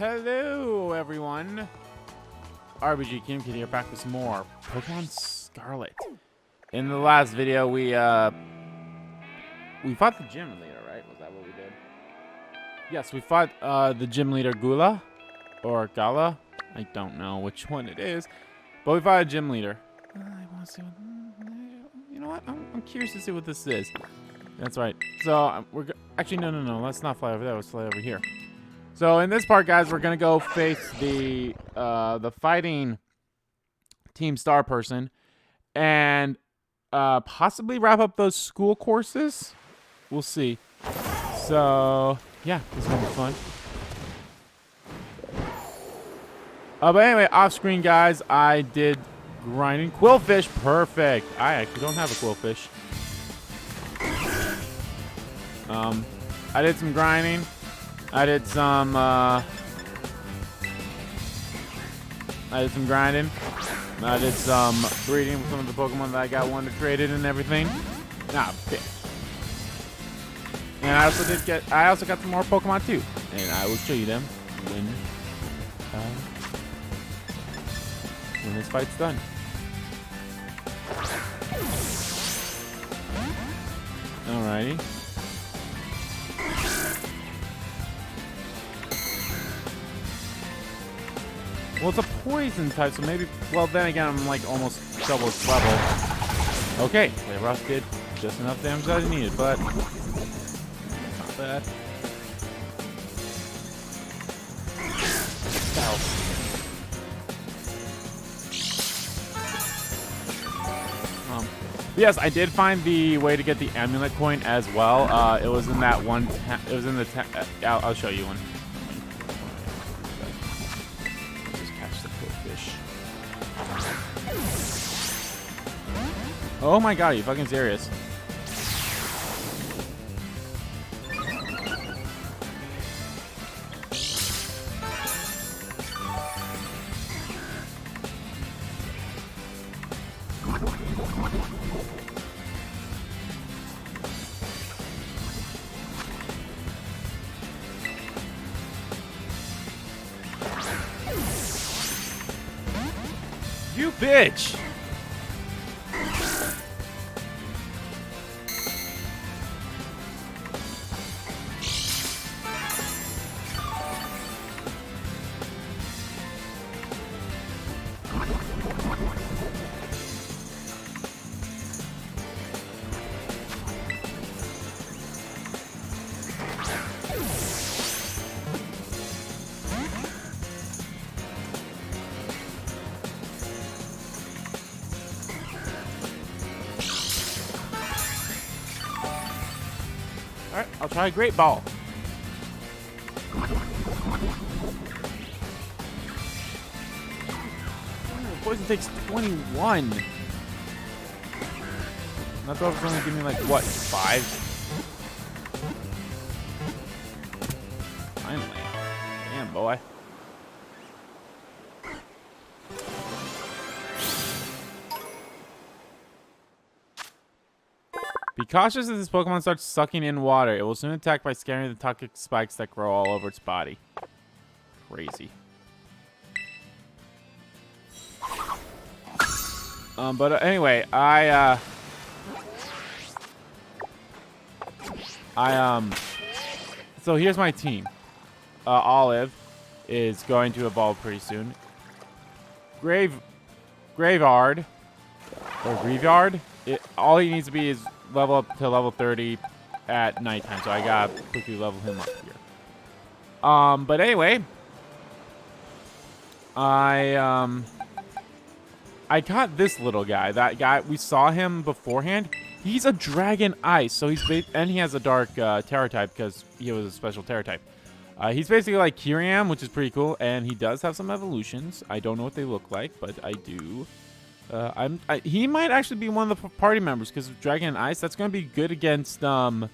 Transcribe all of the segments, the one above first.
Hello, everyone. RBG Kid here, back with some more Pokemon Scarlet. In the last video, we fought the gym leader, right? Was that what we did? Yes, we fought the gym leader Gula or Gala. I don't know which one it is, but we fought a gym leader. I want to see what. You know what? I'm curious to see what this is. That's right. So we're actually no. Let's not fly over there. Let's fly over here. So in this part, guys, we're gonna go face the fighting Team Star person, and possibly wrap up those school courses. We'll see. So yeah, this is gonna be fun. But anyway, off screen, guys, I did grinding. Quillfish, perfect. I actually don't have a quillfish. I did some grinding. I did some grinding. I did some breeding with some of the Pokemon that I got one to trade it and everything. Nah, bitch. And I also got some more Pokemon too. And I will show you them when this fight's done. Alrighty. Well, it's a poison type, so maybe... Well, then again, I'm like almost double its level. Okay, Play Rough did just enough damage that I needed, but... not bad. Ow. Yes, I did find the way to get the amulet coin as well. It was in that one... it was in the... I'll show you one. Oh my god, are you fucking serious? You bitch! Alright, I'll try a Great Ball. Poison takes 21. I thought it was only giving me like, what, 5? Finally. Damn, boy. Be cautious if this Pokemon starts sucking in water. It will soon attack by scattering the toxic spikes that grow all over its body. Crazy. But anyway, so here's my team. Olive is going to evolve pretty soon. Graveyard. All he needs to be is level up to level 30 at nighttime, so I gotta quickly level him up here. But anyway, I got this little guy. That guy, we saw him beforehand. He's a Dragon Ice, so and he has a dark Terra type because he was a special Terra type. He's basically like Kyriam, which is pretty cool, and he does have some evolutions. I don't know what they look like, but I do. He might actually be one of the party members because of Dragon and Ice. That's going to be good against Flying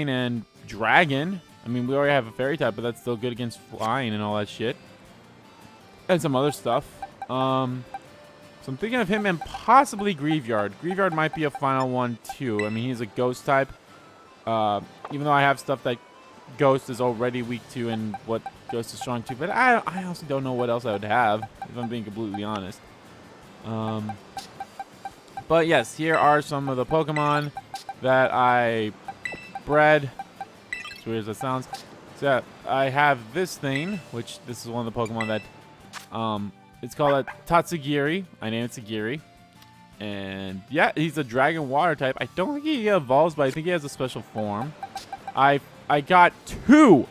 and Dragon. I mean, we already have a Fairy type, but that's still good against Flying and all that shit. And some other stuff. So I'm thinking of him and possibly Graveyard. Graveyard might be a final one too. I mean, he's a Ghost type. Even though I have stuff that Ghost is already weak to and what goes to strong too. But I honestly don't know what else I would have, if I'm being completely honest. But yes, here are some of the Pokemon that I bred. As weird as that sounds. So I have this thing, which this is one of the Pokemon that, it's called a Tatsugiri. I named it Sagiri. And yeah, he's a dragon water type. I don't think he evolves, but I think he has a special form. I got two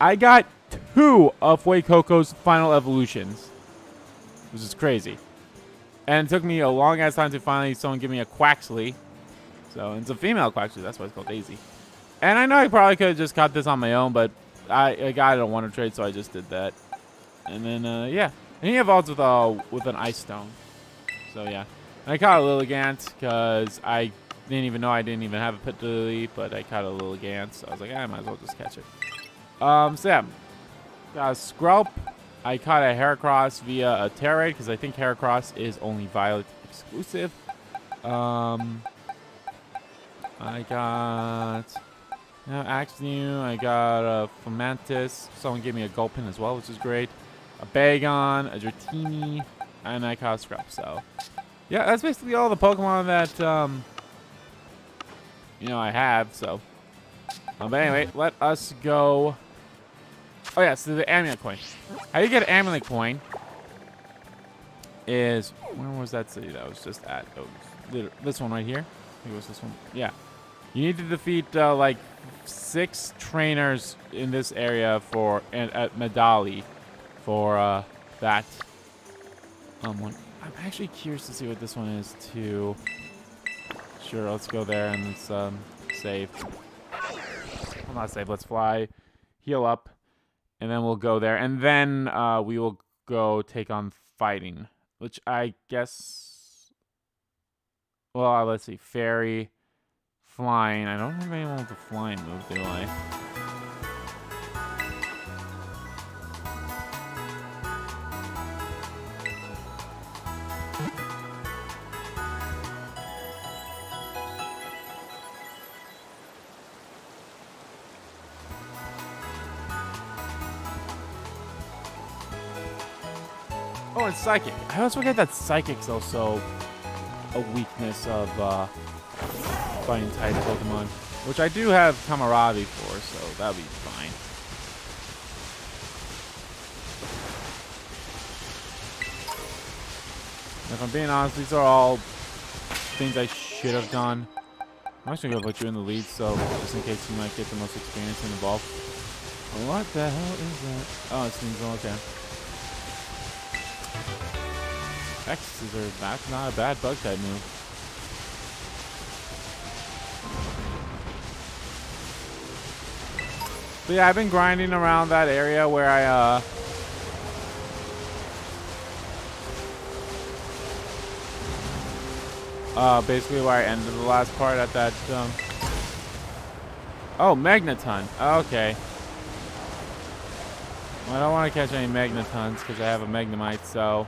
of Fuecoco's final evolutions, which is crazy. And it took me a long ass time to finally someone give me a Quaxley. So it's a female Quaxley. That's why it's called Daisy. And I know I probably could have just caught this on my own, but I got it on Wonder Trade, so I just did that. And then yeah, and he evolves with an Ice Stone. So yeah, and I caught a Lilligant because I didn't even know I didn't even have a Pit-Lily, but I caught a Lilligant, so I was like, I might as well just catch it. So yeah, got a Skrelp. I caught a Heracross via a Terrorade because I think Heracross is only Violet exclusive. I got Axnew. I got a Fomantis. Someone gave me a Gulpin as well, which is great. A Bagon, a Dratini, and I caught a Skrelp. So yeah, that's basically all the Pokemon that you know I have. So but anyway, let us go. Oh yeah, so the amulet coin. How you get an amulet coin is, where was that city that I was just at? Oh, this one right here. I think it was this one. Yeah. You need to defeat like 6 trainers in this area for at Medali for that one. I'm actually curious to see what this one is too. Sure, let's go there and let's save. Well, not save. Let's fly, heal up. And then we'll go there. And then we will go take on fighting. Which I guess... Well, let's see. Fairy. Flying. I don't have anyone with a flying move, do I? Oh, it's Psychic. I always forget that Psychic's also a weakness of fighting Titan Pokemon, which I do have Kamarabi for, so that'll be fine. If I'm being honest, these are all things I should have done. I'm actually going to put you in the lead, so just in case you might get the most experience and involved. What the hell is that? Oh, it seems okay. X-Scissor, that's not a bad bug type move. But yeah, I've been grinding around that area where I basically where I ended the last part at that oh, Magneton. Okay. Well, I don't want to catch any Magnetons because I have a Magnemite, so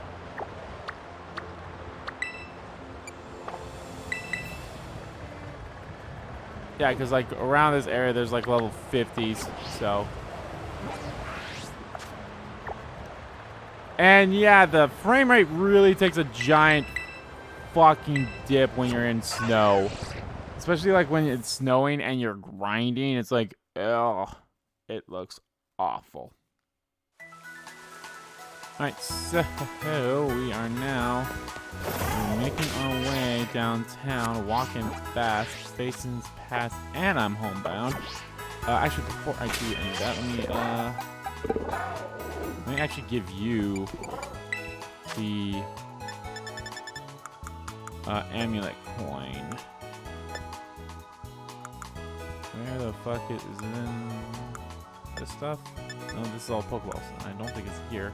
yeah, because like around this area there's like level 50s, so. And yeah, the frame rate really takes a giant fucking dip when you're in snow. Especially like when it's snowing and you're grinding, it's like, ugh, it looks awful. Alright, so we are now making our way downtown, walking fast, facing past, and I'm homebound. Actually, before I do any of that, let me actually give you the amulet coin. Where the fuck is it in this stuff? No, this is all Pokeballs. I don't think it's here.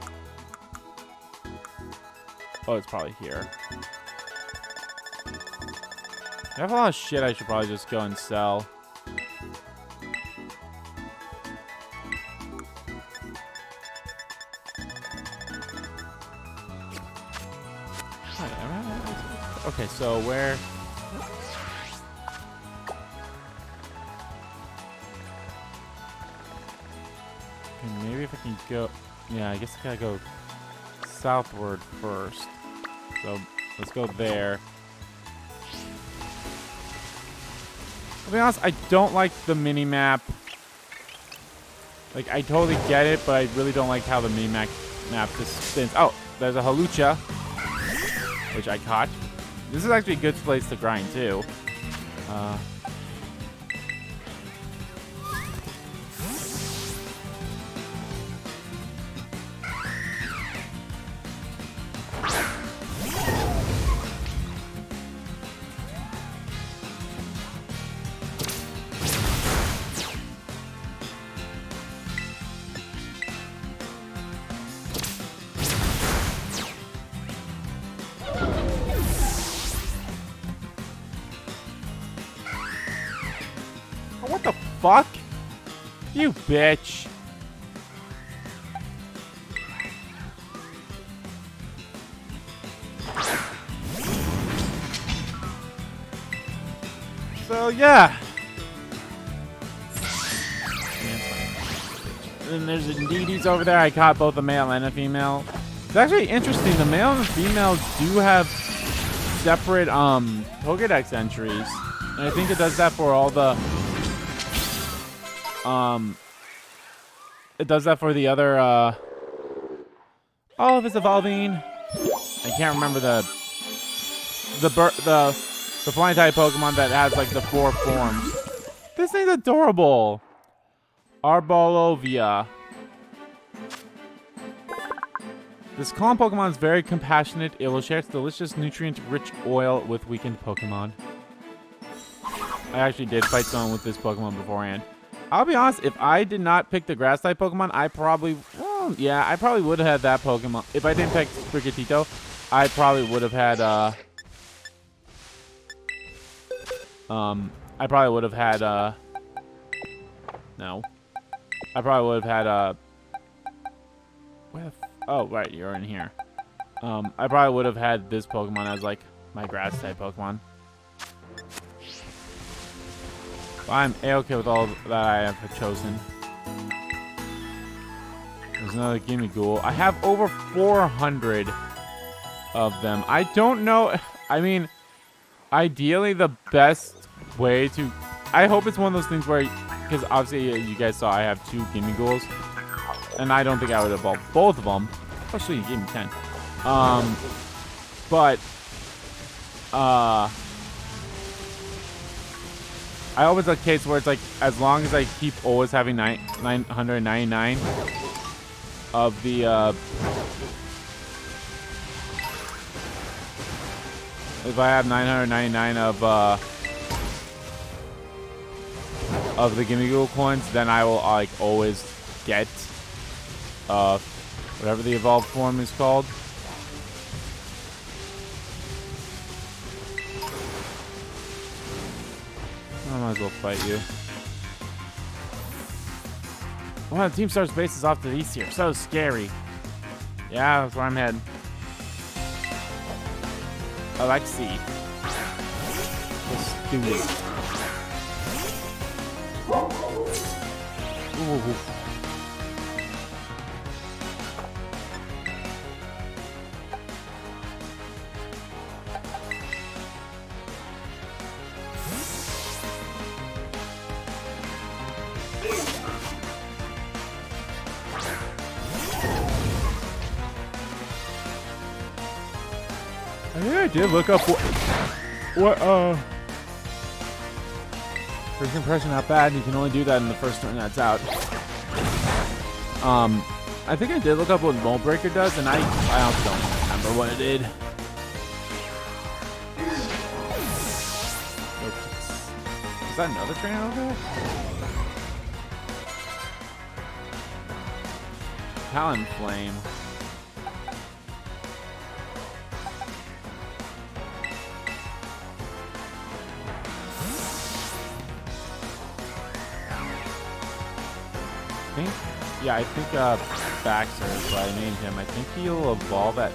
Oh, it's probably here. I have a lot of shit I should probably just go and sell. Okay, so where... Okay, maybe if I can go... Yeah, I guess I gotta go southward first. So, let's go there. To be honest, I don't like the mini-map. Like, I totally get it, but I really don't like how the mini-map just spins. Oh, there's a Halucha, which I caught. This is actually a good place to grind, too. What the fuck? You bitch. So, yeah. And there's Indeedies over there. I caught both a male and a female. It's actually interesting. The male and the female do have separate Pokédex entries. And I think it does that for all the... it does that for the other, oh, if it's evolving. I can't remember the flying type Pokemon that has like the 4 forms. This thing's adorable. Arbolovia. This calm Pokemon is very compassionate. It will share its delicious nutrient-rich oil with weakened Pokemon. I actually did fight someone with this Pokemon beforehand. I'll be honest, if I did not pick the grass-type Pokemon, I probably... Well, yeah, I probably would have had that Pokemon. If I didn't pick Sprigatito, I probably would have had, I probably would have had, No. I probably would have had, Where the oh, right, you're in here. I probably would have had this Pokemon as, like, my grass-type Pokemon. I'm A-okay with all that I have chosen. There's another Gimme Ghoul. I have over 400 of them. I don't know. I mean, ideally, the best way to... I hope it's one of those things where... Because obviously, you guys saw I have 2 Gimme Ghouls. And I don't think I would evolve both of them. Especially, you gave me 10. But... I hope it's a case where it's like, as long as I keep always having 999 of the, if I have 999 of the Gimme Ghoul coins, then I will, like, always get, whatever the evolved form is called. I might as well fight you. Wow, the Team Star's base is off to the east here. So scary. Yeah, that's where I'm heading. Alexi. Let's do it. Ooh. I think I did look up what first impression not bad. You can only do that in the first turn that's out. I think I did look up what Mold Breaker does, and I also don't remember what it did. Is that another trainer over there? Talonflame. I think Baxter is what I named him. I think he'll evolve at...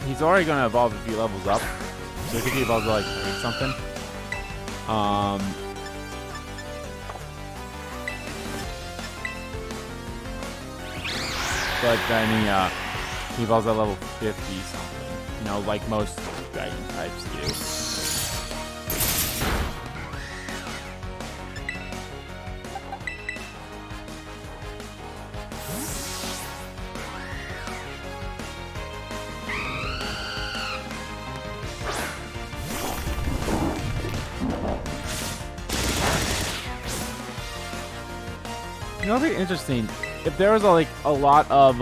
He's already going to evolve if he levels up. So I think he evolves at like 3 something. but then he evolves at level 50 something. You know, like most dragon types do. You know, it'd be interesting if there was a lot of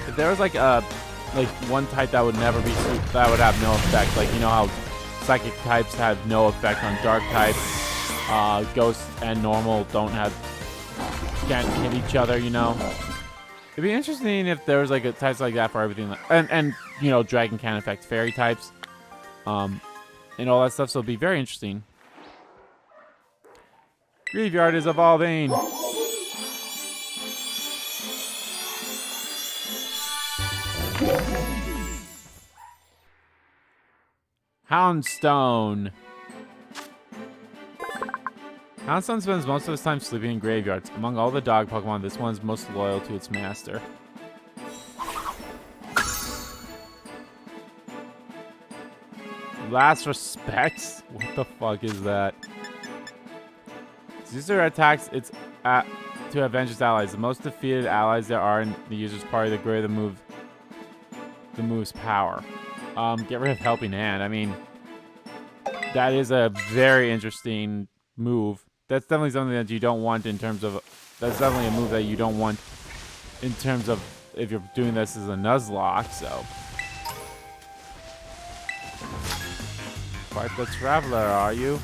if there was like one type that would never be that would have no effect. Like, you know how psychic types have no effect on dark types. Ghost and normal can't hit each other. You know, it'd be interesting if there was like a types like that for everything. And you know, dragon can affect fairy types, and all that stuff. So it'd be very interesting. Graveyard is evolving. Houndstone. Houndstone spends most of his time sleeping in graveyards. Among all the dog Pokemon, this one is most loyal to its master. Last respects? What the fuck is that? User attacks its to avenge its allies. The most defeated allies there are in the user's party, the greater the move's power. Get rid of Helping Hand. I mean, that is a very interesting move. That's definitely something that you don't want in terms of... That's definitely a move that you don't want in terms of if you're doing this as a Nuzlocke, so... Quite the traveler, are you?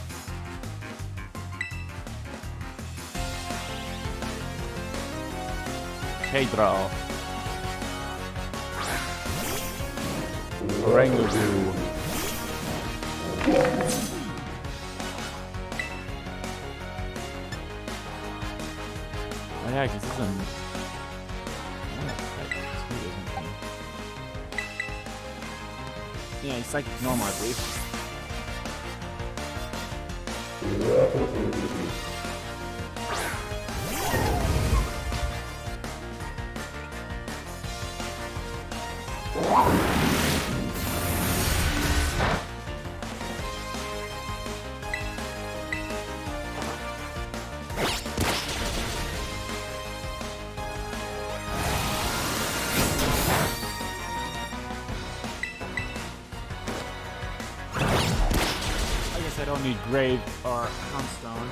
Pedro. Orangutan. Oh yeah, because this is yeah, he's psychic normal, I believe. I don't need Grave or Houndstone.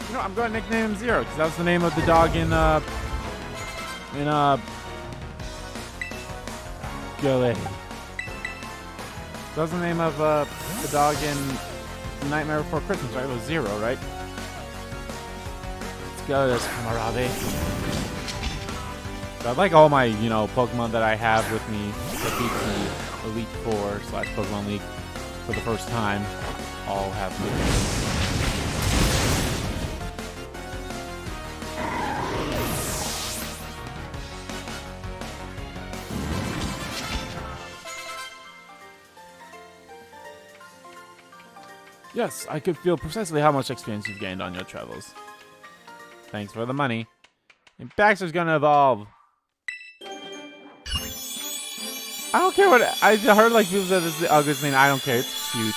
You know, I'm going to nickname him Zero because that's the name of the dog in Gully. That's the name of the dog in Nightmare Before Christmas, right? It was Zero, right? Let's go, this Kamarabe. So I'd like all my, you know, Pokemon that I have with me to beat the Elite Four / Pokemon League for the first time. All have nicknames. Yes, I could feel precisely how much experience you've gained on your travels. Thanks for the money. And Baxter's gonna evolve. I don't care what I heard. Like people said, this is the ugliest thing. I don't care. It's cute.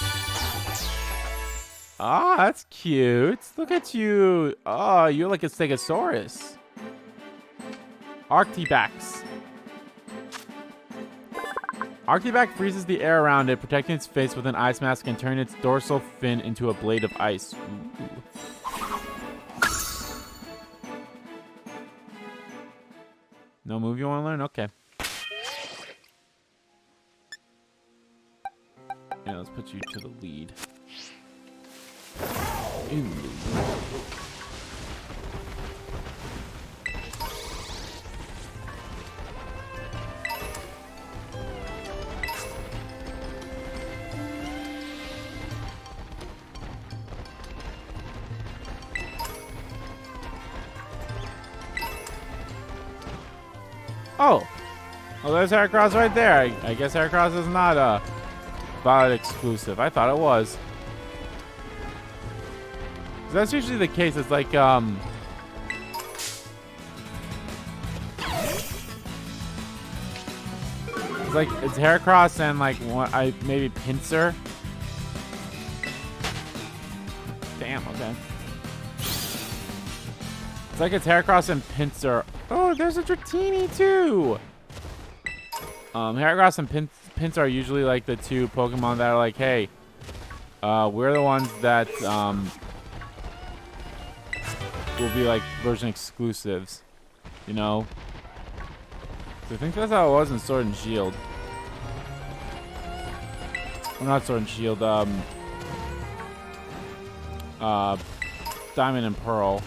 Ah, that's cute. Look at you. Oh, you're like a Stegosaurus. Arctibax. Arctibax freezes the air around it, protecting its face with an ice mask and turning its dorsal fin into a blade of ice. Ooh. No move you want to learn? Okay. Yeah, let's put you to the lead. Ooh. Oh! Well, there's Heracross right there. I guess Heracross is not a Violet exclusive. I thought it was. That's usually the case. It's like, It's like it's Heracross and like maybe Pinsir. Damn. Okay. It's like it's Heracross and Pinsir. Oh, there's a Dratini too. Heracross and Pinsir are usually like the two Pokemon that are like, hey, we're the ones that will be like version exclusives, you know. So I think that's how it was in Sword and Shield. Well, not Sword and Shield. Diamond and Pearl.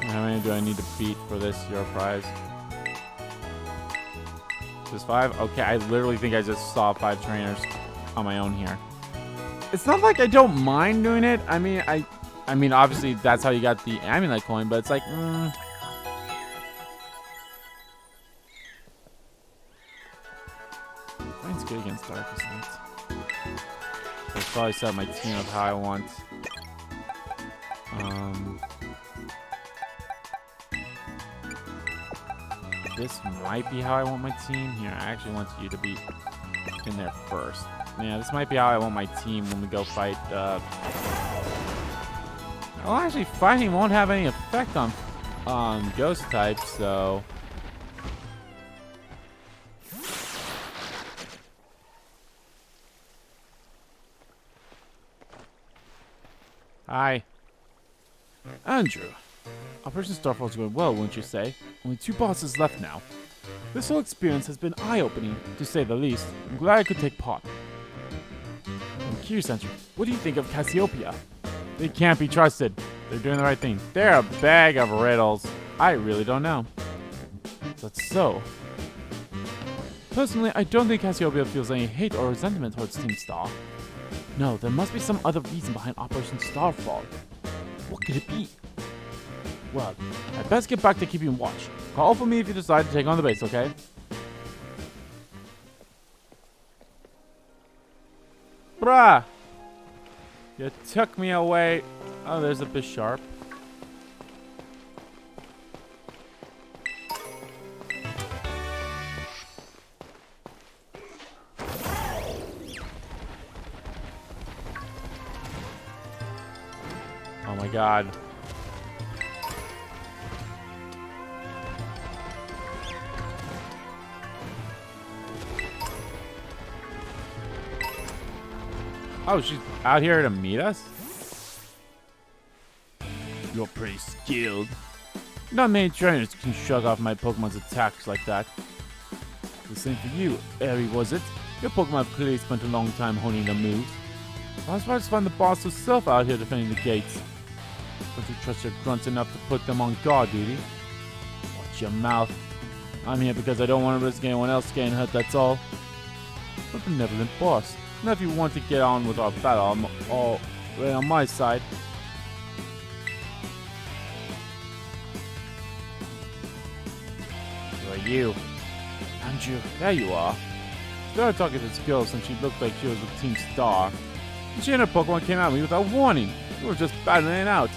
How many do I need to beat for this Your Prize? Is this 5? Okay, I literally think I just saw 5 trainers on my own here. It's not like I don't mind doing it. I mean, I mean, obviously that's how you got the Amulet coin, but it's like, Mine's good against Darkest Night. I'll probably set my team up how I want. This might be how I want my team. Here, I actually want you to be in there first. Yeah, this might be how I want my team when we go fight. Well, actually, fighting won't have any effect on ghost types, so. Hi. Andrew. Operation Starfall's going well, wouldn't you say? Only 2 bosses left now. This whole experience has been eye-opening, to say the least. I'm glad I could take part. I'm curious, Andrew. What do you think of Cassiopeia? They can't be trusted. They're doing the right thing. They're a bag of riddles. I really don't know. That's so. Personally, I don't think Cassiopeia feels any hate or resentment towards Team Star. No, there must be some other reason behind Operation Starfall. What could it be? Well, I'd best get back to keeping watch. Call for me if you decide to take on the base, okay? Bruh! You took me away. Oh, there's a Bisharp. Oh my god. Oh, she's out here to meet us? You're pretty skilled. Not many trainers can shrug off my Pokemon's attacks like that. The same for you, Eri, was it? Your Pokemon have clearly spent a long time honing their moves. I was about to find the boss herself out here defending the gates. Don't you trust your grunts enough to put them on guard, do you? Watch your mouth. I'm here because I don't want to risk anyone else getting hurt, that's all. But benevolent boss. Now if you want to get on with our battle, I'm all right on my side. Who are you? Andrew, there you are. Started talking to this girl since she looked like she was with Team Star. And she and her Pokemon came at me without warning. We were just battling it out.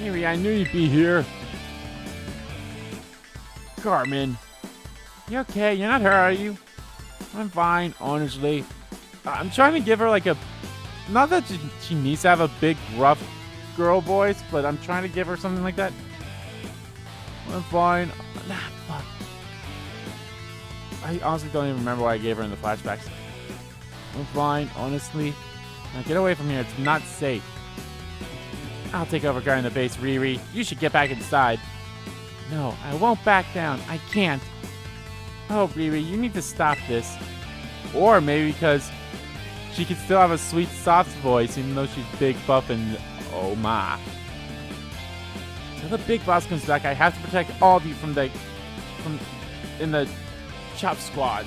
Eri, I knew you'd be here. Carmen. You okay? You're not hurt, are you? I'm fine, honestly. I'm trying to give her like a... Not that she needs to have a big, rough girl voice, but I'm trying to give her something like that. I'm fine. Nah, fuck. I honestly don't even remember what I gave her in the flashbacks. I'm fine, honestly. Now get away from here. It's not safe. I'll take over guarding the base, Riri. You should get back inside. No, I won't back down. I can't. Oh, Riri, you need to stop this. Or maybe because she can still have a sweet, soft voice, even though she's big, buff, and oh my. Until the big boss comes back, I have to protect all of you from in the Chop Squad.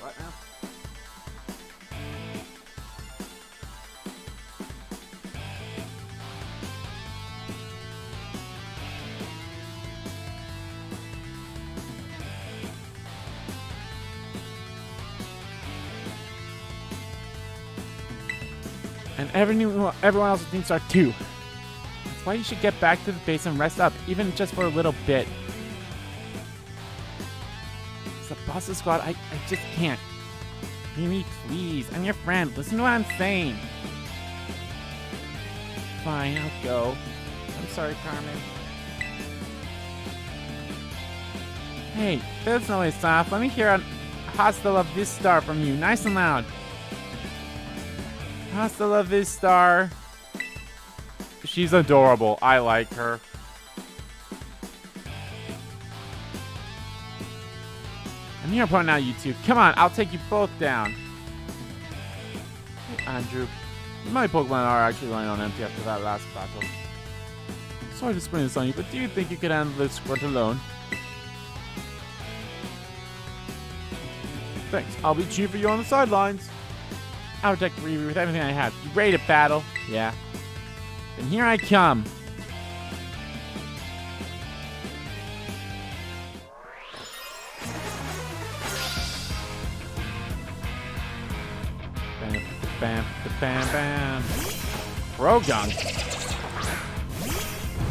What now? And everyone else in Team Star too. That's why you should get back to the base and rest up, even just for a little bit. It's the boss of the squad. I just can't. Mimi, please. I'm your friend. Listen to what I'm saying. Fine, I'll go. I'm sorry, Carmen. Hey, there's no way soft. Let me hear a hasta la vista from you. Nice and loud. Hasta la vista. She's adorable. I like her. I'm here pointing out you two. Come on, I'll take you both down. Hey, Andrew. My Pokemon are actually running on empty after that last battle. Sorry to spring this on you, but do you think you could handle this squirt alone? Thanks. I'll be cheering for you on the sidelines. I'll protect Riri with everything I have. You ready to battle? Yeah. Then here I come. Bam, bam, bam, bam. Rogunk.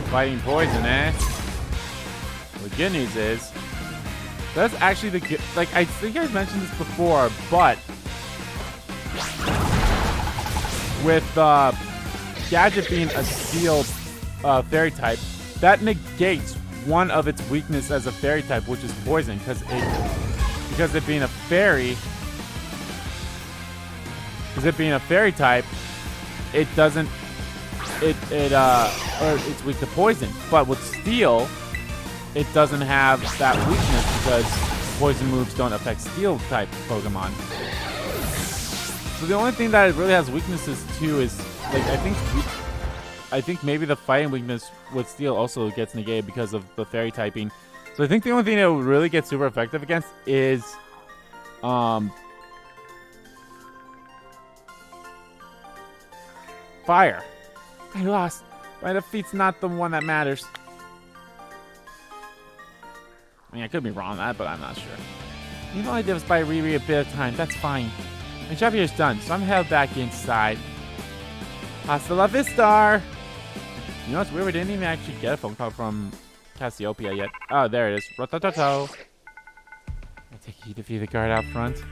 Fighting poison, eh? The good news is, that's actually the good. Like, I think I mentioned this before, but with Gadget being a steel fairy type, that negates one of its weakness as a fairy type, which is poison, because it being a fairy. Because it being a fairy type, it doesn't. Or it's weak to poison. But with steel, it doesn't have that weakness because poison moves don't affect steel type Pokemon. So the only thing that it really has weaknesses to is, like, I think maybe the fighting weakness with steel also gets negated because of the fairy typing. So I think the only thing that will really get super effective against is fire. I lost. My defeat's not the one that matters. I mean, I could be wrong on that, but I'm not sure. You've only given by Riri a bit of time. That's fine. My job here is done, so I'm headed back inside. Hasta la vista! You know what's weird? We didn't even actually get a phone call from Cassiopeia yet. Oh, there it is. Rotototo. I take you to defeat the guard out front.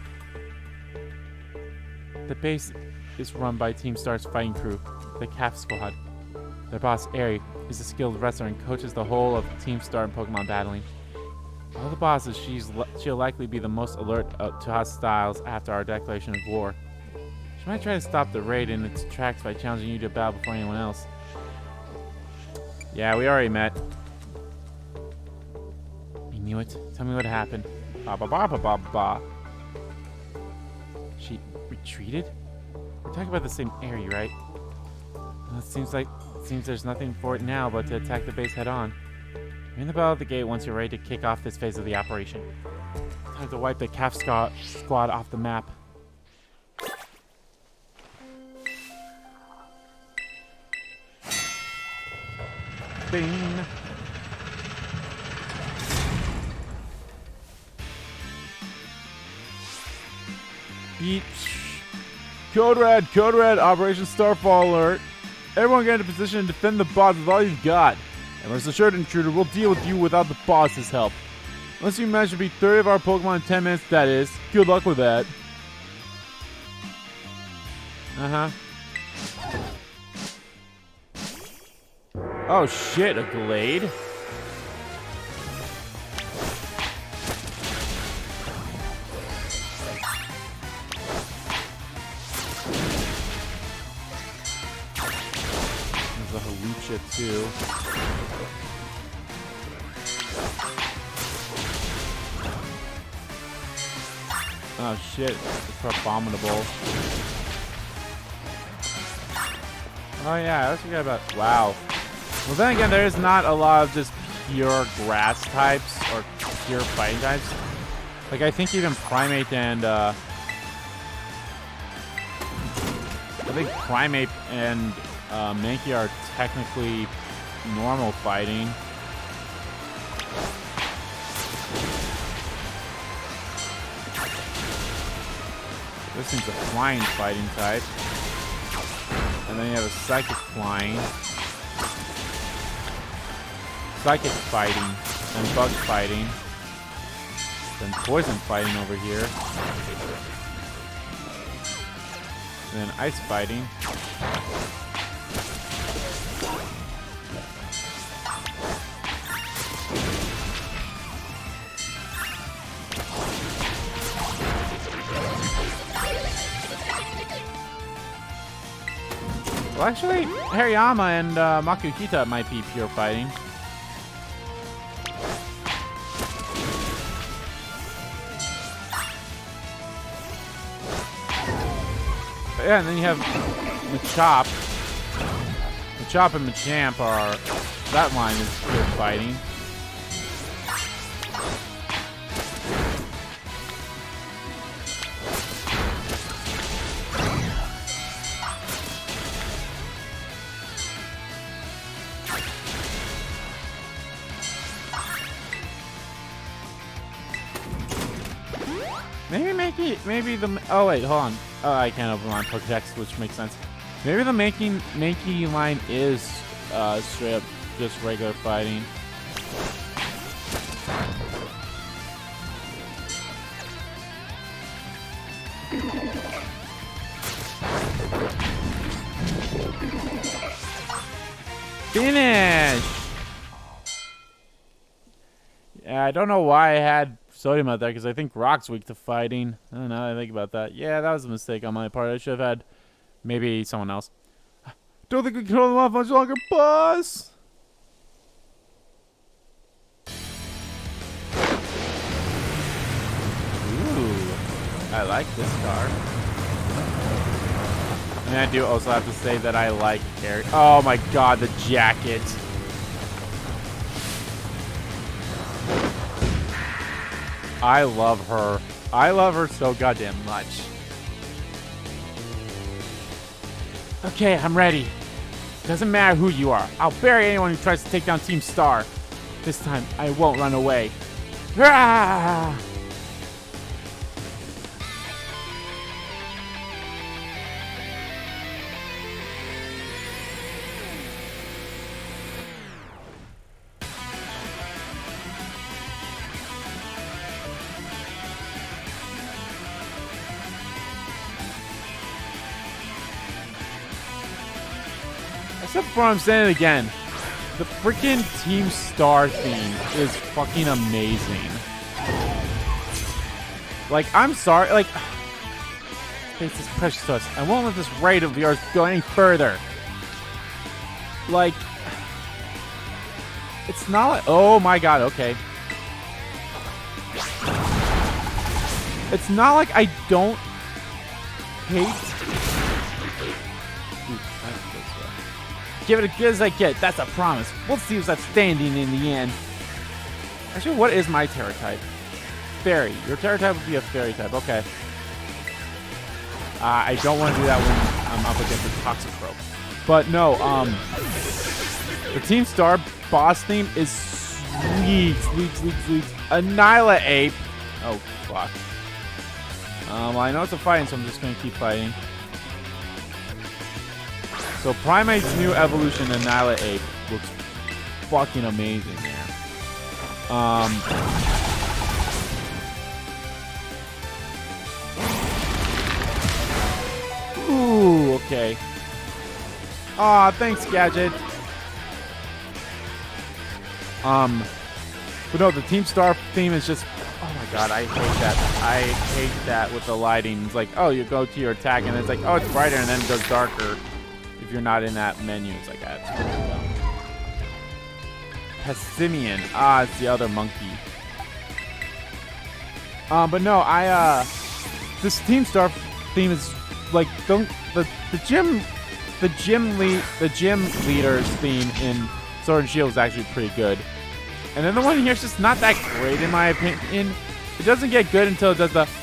The base is run by Team Star's fighting crew, the Caph squad. Their boss, Eri, is a skilled wrestler and coaches the whole of Team Star in Pokemon battling. Of all the bosses, she'll likely be the most alert to hostiles after our declaration of war. She might try to stop the raid in its tracks by challenging you to battle before anyone else. Yeah, we already met. I knew it. Tell me what happened. Ba ba ba ba ba ba. She retreated? We're talking about the same Eri, right? Well, it seems there's nothing for it now but to attack the base head on. Ring the bell at the gate once you're ready to kick off this phase of the operation. Time to wipe the Caph squad off the map. Bing! Beach. Code Red, Operation Starfall alert. Everyone get into position and defend the boss with all you've got. And rest assured, intruder, we'll deal with you without the boss's help. Unless you manage to beat 30 of our Pokemon in 10 minutes, that is. Good luck with that. Uh-huh. Oh shit, a Glade? There's a Hawlucha too. Oh shit, it's abominable. Oh yeah, I forgot about. Wow. Well, then again, there is not a lot of just pure grass types or pure fighting types. Like, I think even Primate and I think Primate and Mankey are technically normal fighting. This thing's a flying fighting type. And then you have a psychic flying. Psychic fighting. Then bug fighting. Then poison fighting over here. Then ice fighting. Well, actually, Hariyama and Makukita might be pure fighting. But yeah, and then you have Machop. Machop and Machamp are... That line is pure fighting. Maybe the... Oh, wait, hold on. Oh, I can't open my Pokedex, which makes sense. Maybe the Mankey line is straight up just regular fighting. Finish! Yeah, I don't know why I had Sodium out there, because I think Rock's weak to fighting. I don't know, I think about that. Yeah, that was a mistake on my part. I should have had maybe someone else. Don't think we can hold them off much longer, boss! Ooh, I like this car. And I do also have to say that I like Eri. Oh my god, the jacket. I love her. I love her so goddamn much. Okay, I'm ready. Doesn't matter who you are. I'll bury anyone who tries to take down Team Star. This time, I won't run away. Ah! Except for I'm saying it again. The freaking Team Star theme is fucking amazing. Like, I'm sorry, like... Space is precious to us. I won't let this raid of yours go any further. Like... It's not like... Oh my god, okay. It's not like I don't hate... Give it as good as I get. That's a promise. We'll see who's outstanding in the end. Actually, what is my Terra type? Fairy. Your Terra type would be a Fairy type. Okay. I don't want to do that when I'm up against a Toxicroak. But no, the Team Star boss theme is sweet. Eri-Let. Oh, fuck. Well, I know it's a fighting, so I'm just going to keep fighting. So Primate's new evolution, Eri-Let, looks fucking amazing, man. Ooh, okay. Aw, thanks, Gadget. But no, the Team Star theme is just... Oh my god, I hate that. I hate that with the lighting. It's like, oh, you go to your attack, and it's like, oh, it's brighter, and then it goes darker. If you're not in that menu, it's like that. Pessimian. Ah, it's the other monkey. But no, this Team Star theme is like the gym leader's theme in Sword and Shield is actually pretty good. And then the one here is just not that great in my opinion. It doesn't get good until it does the like,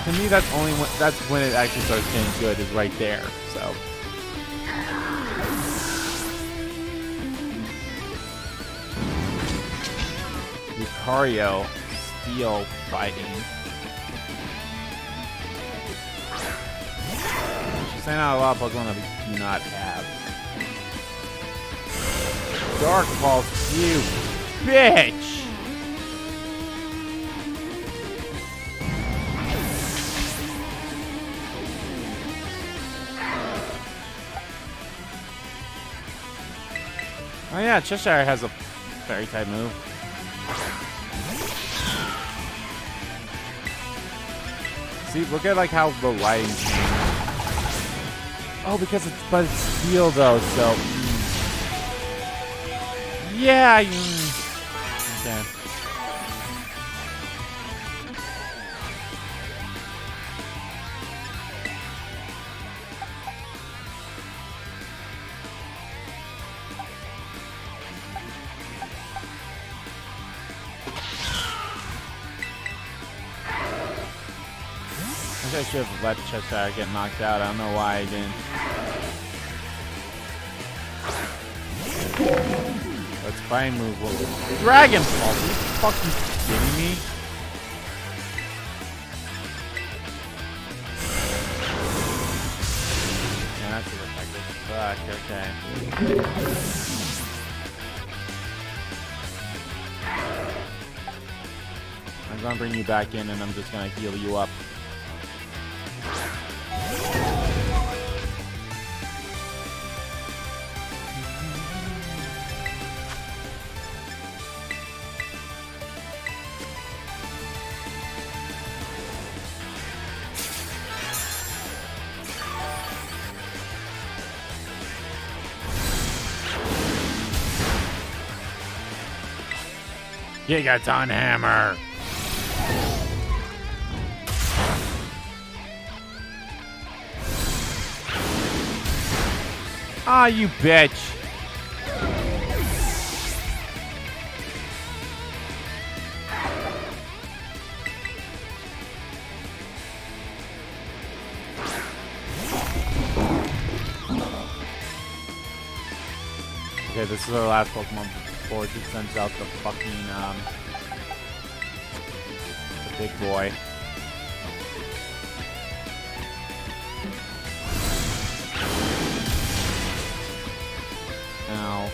to me, that's when it actually starts getting good, is right there. So Lucario steel fighting. She's saying out a lot of Pokemon that we do not have. Dark Pulse, you bitch! Oh yeah, Cheshire has a fairy type move. See, look at like how the lighting changes. Oh, because but it's steel though, so yeah. Okay. I should have let Cheshire get knocked out. I don't know why I didn't. Let's find move. Dragon Pulse. Are you fucking kidding me? Yeah, that's effective. Fuck, okay. I'm gonna bring you back in and I'm just gonna heal you up. Gigaton Hammer! Ah, you bitch! Okay, this is our last Pokemon before he sends out the fucking, the big boy. Ow.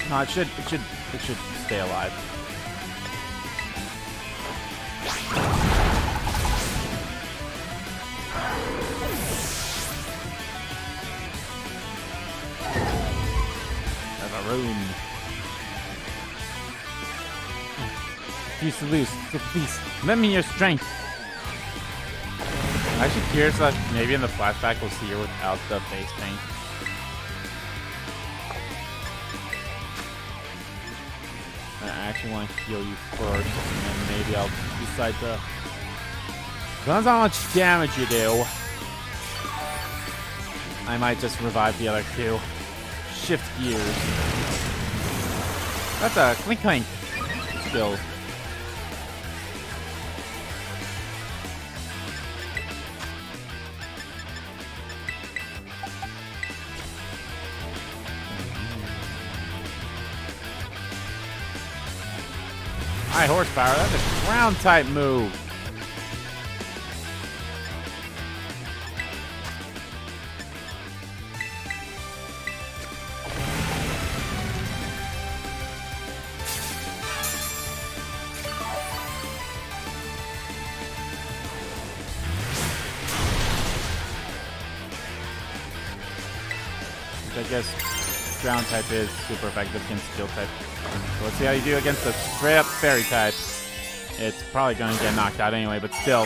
No, it should stay alive. There's a room. Refuse to lose, so please, lend me your strength. I'm actually curious that maybe in the flashback we'll see her without the face paint. I actually want to heal you first, and then maybe I'll decide to... Depends on how much damage you do. I might just revive the other two. Shift gears. That's a clink clink skill. High horsepower, that's a ground type move. Which I guess ground type is super effective against steel type. So let's see how you do against a straight up fairy type. It's probably going to get knocked out anyway, but still.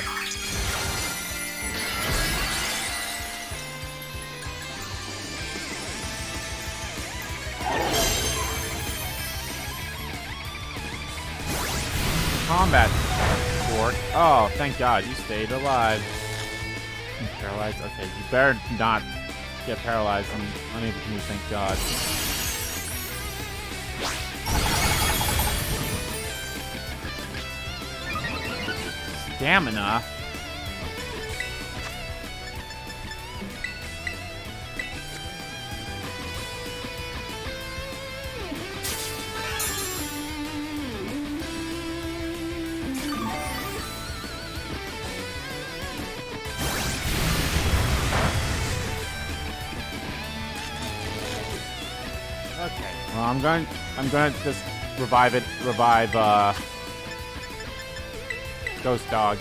combat sport. Oh, thank God, you stayed alive. I'm paralyzed? Okay, you better not get paralyzed and unable to move, thank God. Stamina? Okay. Well, I'm gonna just revive Ghost Dog.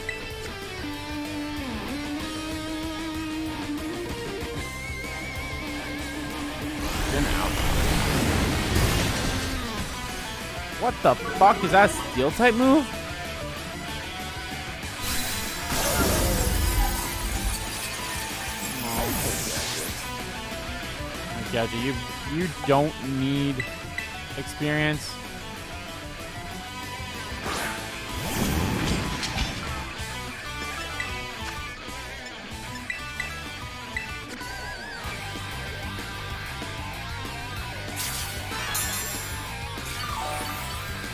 Get out. What the fuck? Is that a steel type move? I got you. You don't need experience.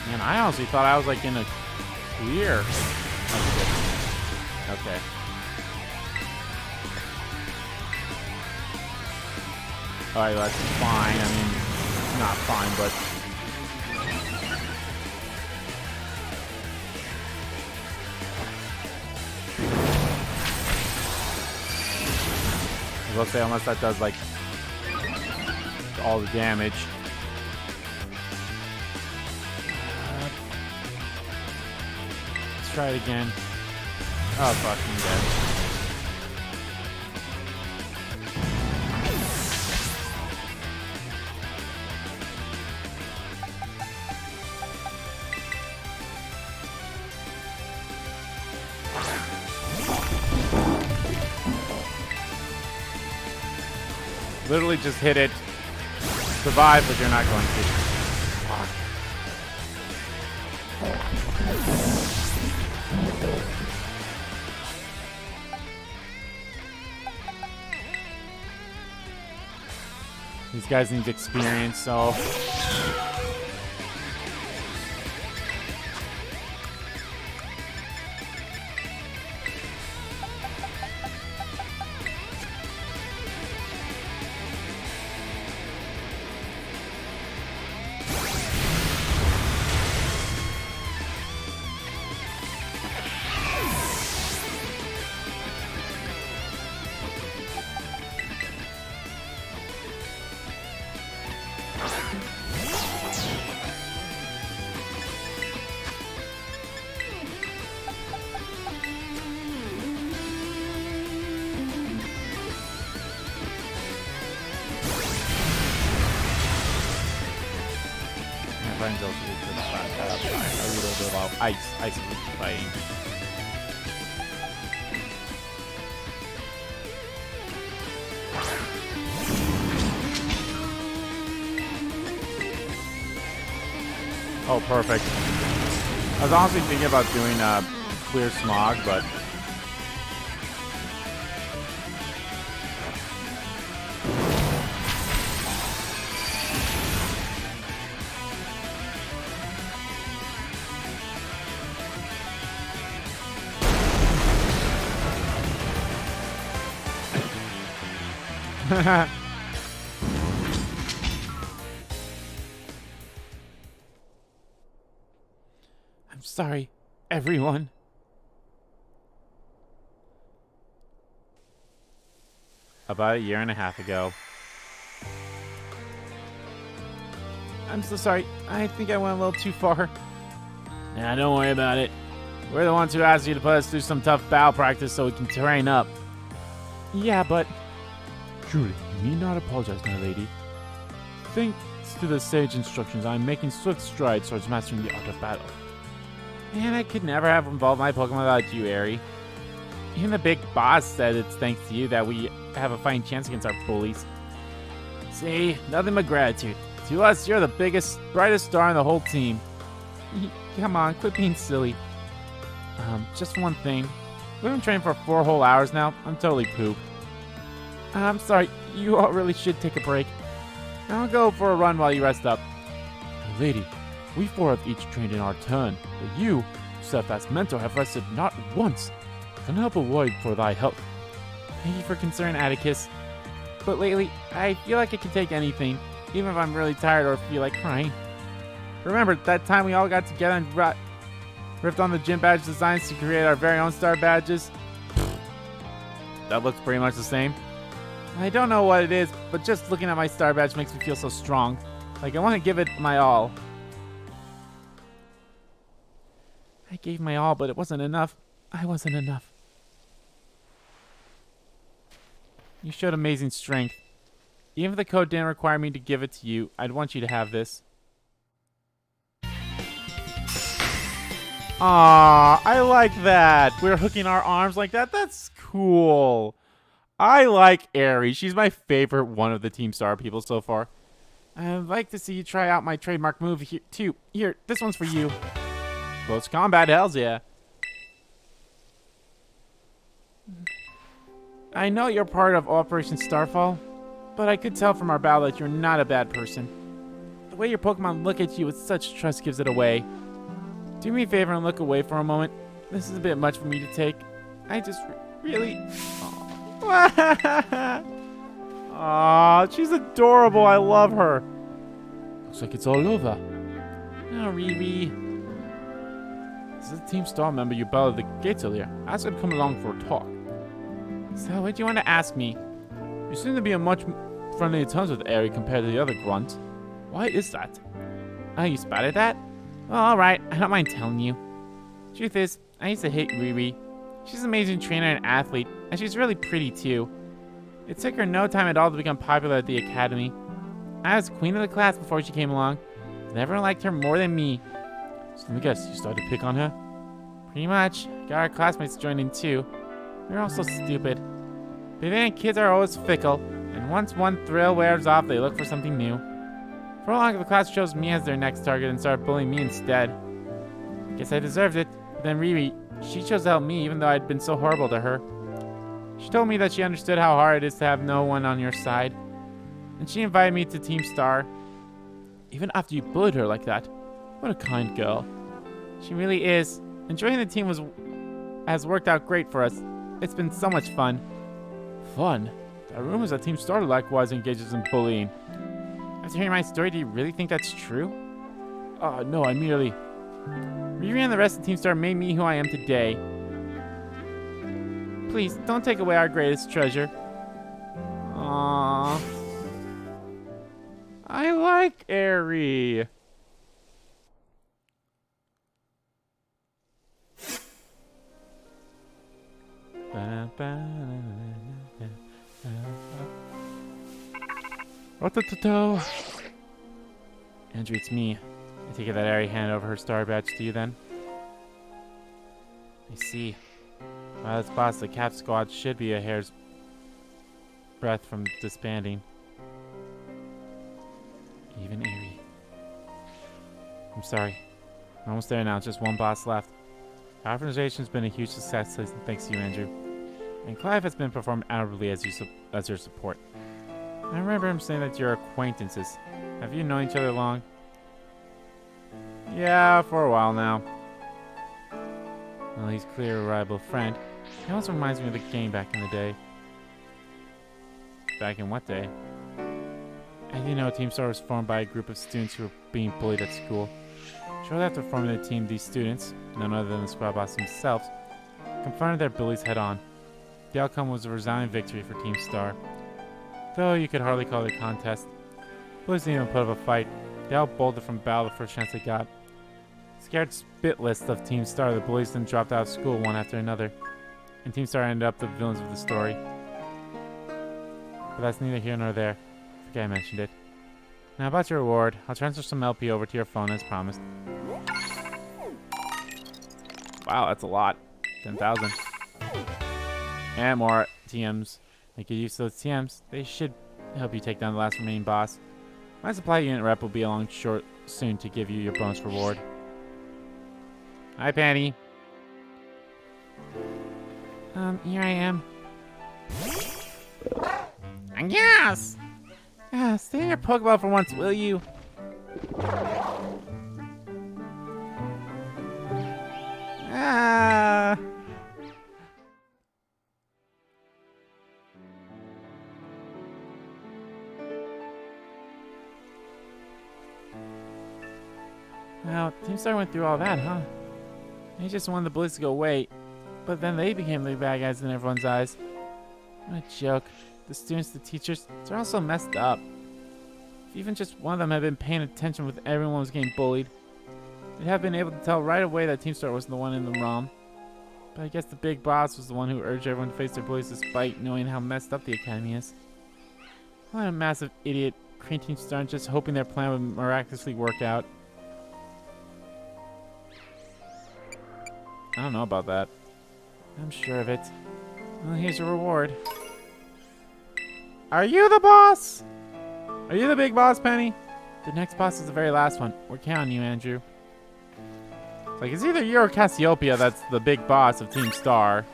Man, I honestly thought I was like in a clear. Okay. Alright, that's fine. I mean, not fine, but... I was gonna say, unless that does, like, all the damage. Let's try it again. Oh, fucking dead. Literally just hit it. Survive, but you're not going to. Fuck. These guys need experience, so... Ice is fighting. Oh, perfect. I was honestly thinking about doing clear smog, but I'm sorry, everyone. About a year and a half ago. I'm so sorry. I think I went a little too far. Nah, don't worry about it. We're the ones who asked you to put us through some tough battle practice so we can train up. Yeah, but... Truly, you need not apologize, my lady. Thanks to the sage instructions, I'm making swift strides towards mastering the art of battle. Man, I could never have involved my Pokemon without you, Eri. Even the big boss said it's thanks to you that we have a fighting chance against our bullies. See, nothing but gratitude. To us, you're the biggest, brightest star in the whole team. Come on, quit being silly. Just one thing. We've been training for 4 whole hours now. I'm totally pooped. I'm sorry, you all really should take a break. I'll go for a run while you rest up. Lady, we 4 have each trained in our turn, but you, steadfast mentor, have rested not once. Can help a word for thy health. Thank you for concern, Atticus. But lately, I feel like I can take anything, even if I'm really tired or feel like crying. Remember that time we all got together and ripped on the gym badge designs to create our very own star badges? That looks pretty much the same. I don't know what it is, but just looking at my star badge makes me feel so strong. Like I want to give it my all. I gave my all, but it wasn't enough. I wasn't enough. You showed amazing strength. Even if the code didn't require me to give it to you, I'd want you to have this. Aww, I like that. We're hooking our arms like that. That's cool. I like Eri. She's my favorite one of the Team Star people so far. I'd like to see you try out my trademark move here too. Here, this one's for you. Close combat, hells yeah. I know you're part of Operation Starfall, but I could tell from our battle that you're not a bad person. The way your Pokemon look at you with such trust gives it away. Do me a favor and look away for a moment. This is a bit much for me to take. I just really... Aww, she's adorable. I love her. Looks like it's all over. Oh, Riri. This is a Team Star member you battled at the gates earlier. Ask her to come along for a talk. So, what do you want to ask me? You seem to be on much friendlier terms with Eri compared to the other grunt. Why is that? Oh, you spotted that? Well, alright, I don't mind telling you. Truth is, I used to hate Riri. She's an amazing trainer and athlete, and she's really pretty too. It took her no time at all to become popular at the academy. I was queen of the class before she came along, and everyone liked her more than me. So let me guess, you started to pick on her? Pretty much. Got our classmates joined in too. We're all so stupid. But then kids are always fickle, and once one thrill wears off, they look for something new. For a long, the class chose me as their next target and started bullying me instead. Guess I deserved it. But then Riri, she chose to help me even though I'd been so horrible to her. She told me that she understood how hard it is to have no one on your side. And she invited me to Team Star. Even after you bullied her like that. What a kind girl. She really is. And joining the team has worked out great for us. It's been so much fun. Fun? There are rumors that Team Star likewise engages in bullying. After hearing my story, do you really think that's true? No, I merely... Riri and the rest of Team Star made me who I am today. Please, don't take away our greatest treasure. Aww. I like Eri. Rotototo. Andrew, it's me. I take it that Eri handed over her star badge to you then? I see. Well, as boss, the Caph squad should be a hair's breadth from disbanding. Even Eri. I'm sorry. I'm almost there now, just one boss left. Our organization's been a huge success thanks to you, Andrew. And Clive has been performed admirably as your support. I remember him saying that you're acquaintances. Have you known each other long? Yeah, for a while now. Well, he's clearly a reliable friend. He also reminds me of the game back in the day. Back in what day? As you know, Team Star was formed by a group of students who were being bullied at school. Shortly after forming the team, these students, none other than the squad boss themselves, confronted their bullies head-on. The outcome was a resounding victory for Team Star. Though you could hardly call it a contest. Bullies didn't even put up a fight. They all bolted from battle the first chance they got. Scared spitless of Team Star, the bullies then dropped out of school one after another. And Team Star ended up the villains of the story. But that's neither here nor there. I forget I mentioned it. Now about your reward, I'll transfer some LP over to your phone as promised. Wow, that's a lot. 10,000. And more TMs. Make use of those TMs. They should help you take down the last remaining boss. My supply unit rep will be along soon to give you your bonus reward. Hi, Panty. Here I am. Yes! Stay in your Pokeball for once, will you? Well, Team Star went through all that, huh? They just wanted the bullies to go away, but then they became the bad guys in everyone's eyes. What a joke. The students, the teachers, they're all so messed up. If even just one of them had been paying attention when everyone was getting bullied, they'd have been able to tell right away that Team Star wasn't the one in the wrong. But I guess the big boss was the one who urged everyone to face their bullies despite knowing how messed up the academy is. What a massive idiot, creating Team Star and just hoping their plan would miraculously work out. I don't know about that. I'm sure of it. Well, here's your reward. Are you the boss? Are you the big boss, Penny? The next boss is the very last one. We're counting on you, Andrew. It's like, it's either you or Cassiopeia that's the big boss of Team Star.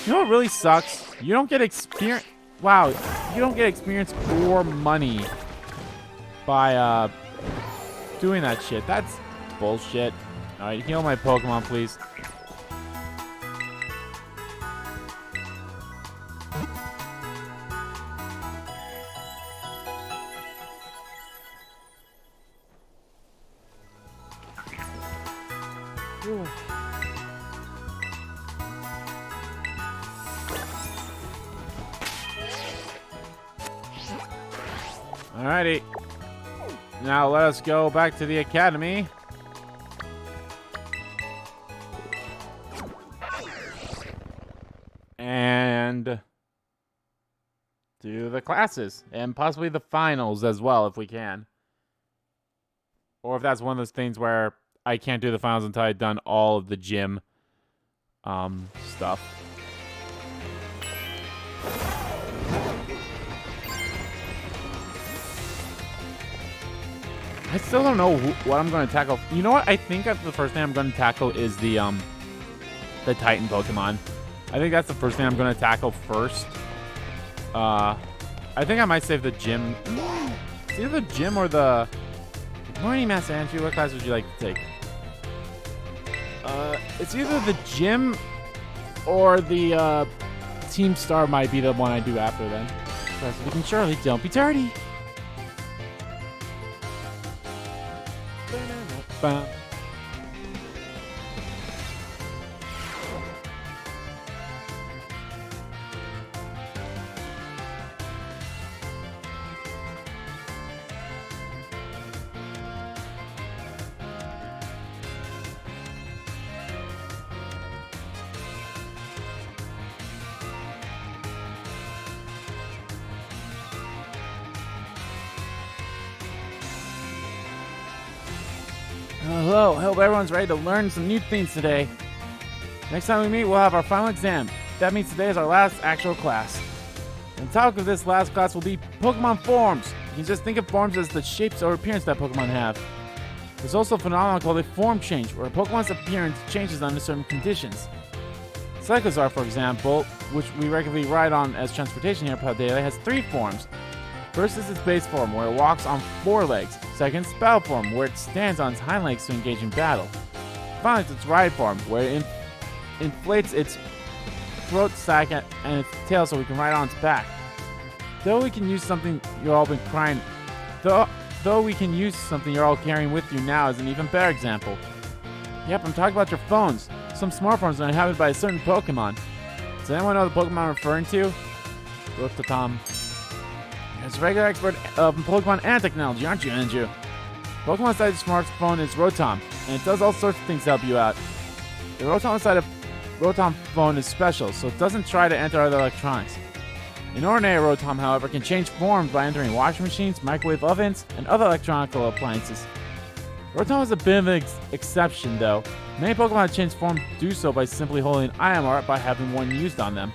You know what really sucks? You don't get experience. Wow, you don't get experience or money by doing that shit. That's bullshit. Alright, heal my Pokemon, please. Alrighty. Now let us go back to the academy. And do the classes. And possibly the finals as well, if we can. Or if that's one of those things where I can't do the finals until I've done all of the gym stuff. I still don't know what I'm going to tackle. You know what? I think the first thing I'm going to tackle is the Titan Pokemon. I think that's the first thing I'm going to tackle first. I think I might save the gym. It's either the gym or the... Morning, Master Andrew. What class would you like to take? It's either the gym or the Team Star might be the one I do after then. We can surely don't be tardy. Hello, I hope everyone's ready to learn some new things today. Next time we meet, we'll have our final exam. That means today is our last actual class. And the topic of this last class will be Pokemon forms. You can just think of forms as the shapes or appearance that Pokemon have. There's also a phenomenon called a form change, where a Pokemon's appearance changes under certain conditions. Cyclozar, for example, which we regularly ride on as transportation here at Paldea, has 3 forms. First is its base form, where it walks on 4 legs. Second, its battle form, where it stands on its hind legs to engage in battle. Finally, it's its ride form, where it inflates its throat sac and its tail so we can ride on its back. Though we can use something you're all carrying with you now as an even better example. Yep, I'm talking about your phones. Some smartphones are inhabited by a certain Pokemon. Does anyone know the Pokemon I'm referring to? Rotom. As a regular expert of Pokemon and technology, aren't you, Andrew? Pokemon inside your smartphone is Rotom, and it does all sorts of things to help you out. The Rotom inside a Rotom phone is special, so it doesn't try to enter other electronics. An ordinary Rotom, however, can change forms by entering washing machines, microwave ovens, and other electronic appliances. Rotom is a bit of an exception, though. Many Pokemon that change form do so by simply holding IMR by having one used on them.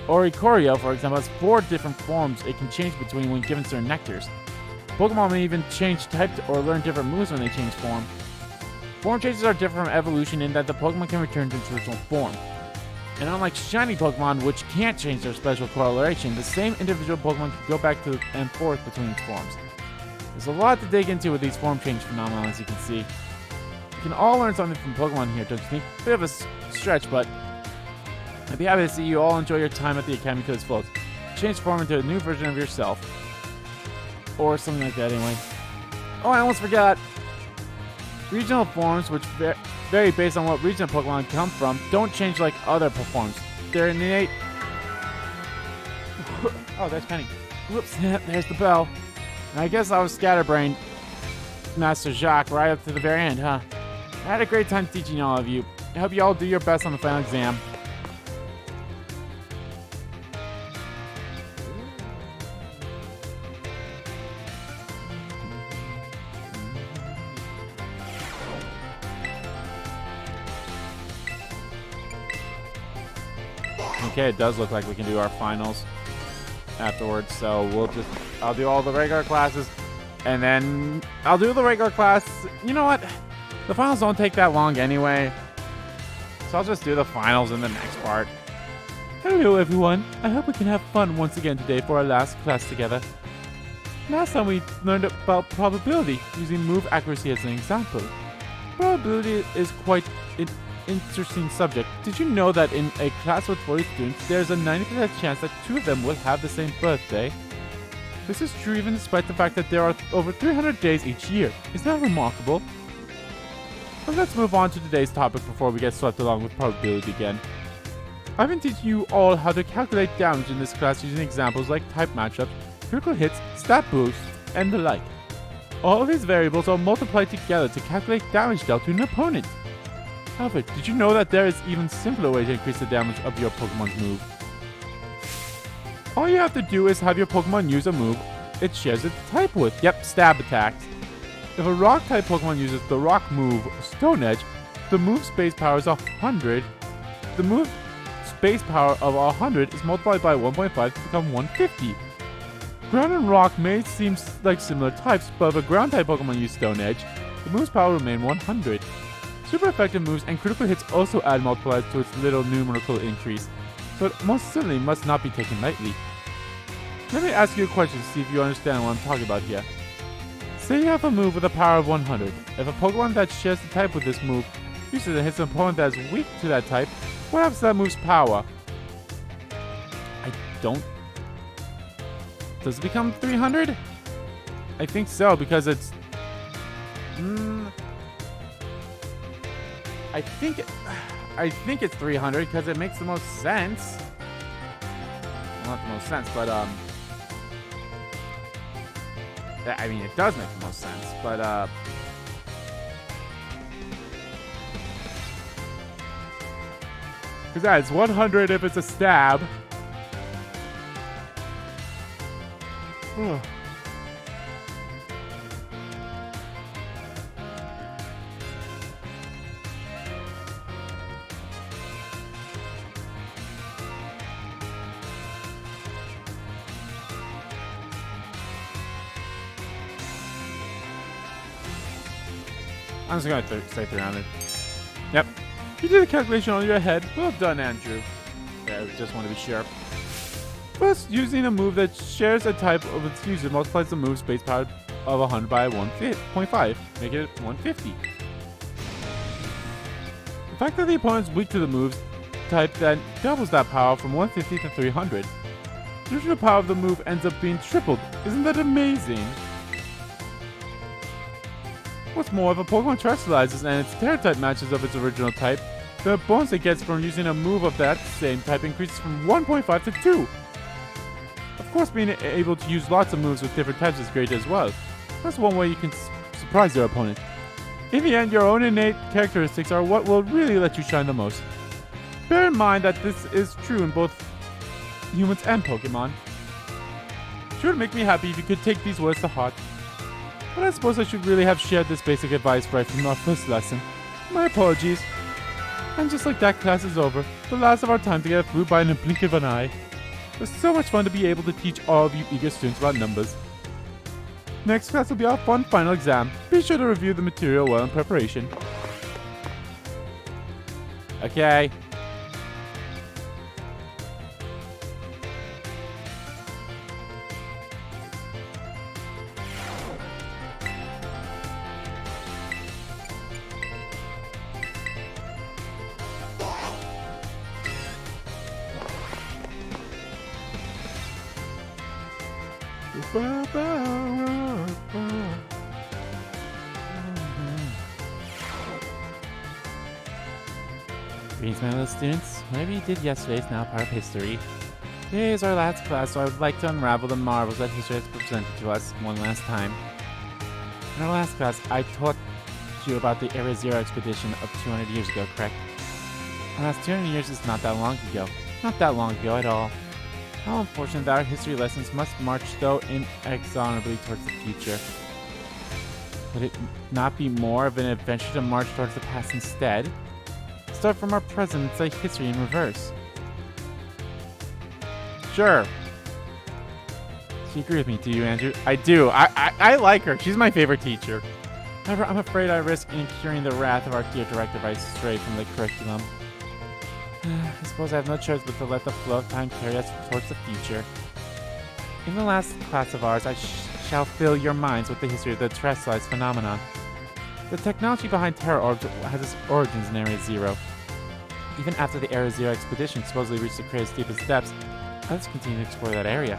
Oricorio, for example, has 4 different forms it can change between when given certain nectars. Pokemon may even change type or learn different moves when they change form. Form changes are different from evolution in that the Pokemon can return to its original form. And unlike shiny Pokemon, which can't change their special coloration, the same individual Pokemon can go back to and forth between forms. There's a lot to dig into with these form change phenomena, as you can see. You can all learn something from Pokemon here, don't you think? Bit of a stretch, but I'd be happy to see you all enjoy your time at the Academy to its fullest. Change form into a new version of yourself. Or something like that, anyway. Oh, I almost forgot. Regional forms, which vary based on what region Pokemon come from, don't change like other forms. They're innate. Oh, there's Penny. Whoops, there's the bell. And I guess I was scatterbrained, Master Jacques, right up to the very end, huh? I had a great time teaching all of you. I hope you all do your best on the final exam. Okay, it does look like we can do our finals afterwards, so I'll do all the regular classes, and then I'll do the regular class. You know what? The finals don't take that long anyway, so I'll just do the finals in the next part. Hello, everyone. I hope we can have fun once again today for our last class together. Last time we learned about probability, using move accuracy as an example. Probability is quite an interesting subject. Did you know that in a class with 40 students, there's a 90% chance that 2 of them will have the same birthday? This is true even despite the fact that there are over 300 days each year. Isn't that remarkable? But let's move on to today's topic before we get swept along with probability again. I've been teaching you all how to calculate damage in this class using examples like type matchups, critical hits, stat boosts, and the like. All of these variables are multiplied together to calculate damage dealt to an opponent. However, did you know that there is even simpler way to increase the damage of your Pokemon's move? All you have to do is have your Pokemon use a move it shares its type with. Yep, stab attacks. If a rock type Pokemon uses the rock move Stone Edge, the move space power is 100. The move space power of 100 is multiplied by 1.5 to become 150. Ground and rock may seem like similar types, but if a ground type Pokemon uses Stone Edge, the move's power will remain 100. Super effective moves and critical hits also add multipliers to its little numerical increase, so it most certainly must not be taken lightly. Let me ask you a question to see if you understand what I'm talking about here. Say you have a move with a power of 100. If a Pokemon that shares the type with this move uses it and hits an opponent that is weak to that type, what happens to that move's power? I don't... Does it become 300? I think so, because it's... I think it's 300 because it makes the most sense. Well, not the most sense, but I mean, it does make the most sense, but because yeah, it's 100 if it's a stab. I'm just going to say 300. Yep. You did the calculation on your head. Well done, Andrew. Yeah, I just want to be sure. First, using a move that shares a type of its user multiplies the move's base power of 100 by 1.5, making it 150. The fact that the opponent's weak to the move's type then doubles that power from 150 to 300. The original power of the move ends up being tripled. Isn't that amazing? What's more, if a Pokemon terrestrializes and its Terra type matches of its original type, the bonus it gets from using a move of that same type increases from 1.5 to 2. Of course, being able to use lots of moves with different types is great as well. That's one way you can surprise your opponent. In the end, your own innate characteristics are what will really let you shine the most. Bear in mind that this is true in both humans and Pokemon. Sure would make me happy if you could take these words to heart. But I suppose I should really have shared this basic advice right from our first lesson. My apologies. And just like that, class is over. The last of our time together flew by in a blink of an eye. It was so much fun to be able to teach all of you eager students about numbers. Next class will be our fun final exam. Be sure to review the material well in preparation. Okay. Greetings, my little students. Whatever you did yesterday is now part of history. Today is our last class, so I would like to unravel the marvels that history has presented to us one last time. In our last class, I taught you about the Eri-Let expedition of 200 years ago, correct? The last 200 years is not that long ago. Not that long ago at all. How unfortunate that our history lessons must march so inexorably towards the future. Would it not be more of an adventure to march towards the past instead? Start from our present and say history in reverse. Sure. You agree with me, do you, Andrew? I do. I like her. She's my favorite teacher. However, I'm afraid I risk incurring the wrath of our dear director if I stray from the curriculum. I suppose I have no choice but to let the flow of time carry us towards the future. In the last class of ours, I shall fill your minds with the history of the terrestrialized phenomenon. The technology behind Terra Orbs has its origins in Area Zero. Even after the Eri-Let expedition supposedly reached the crater's deepest depths, others continued to explore that area.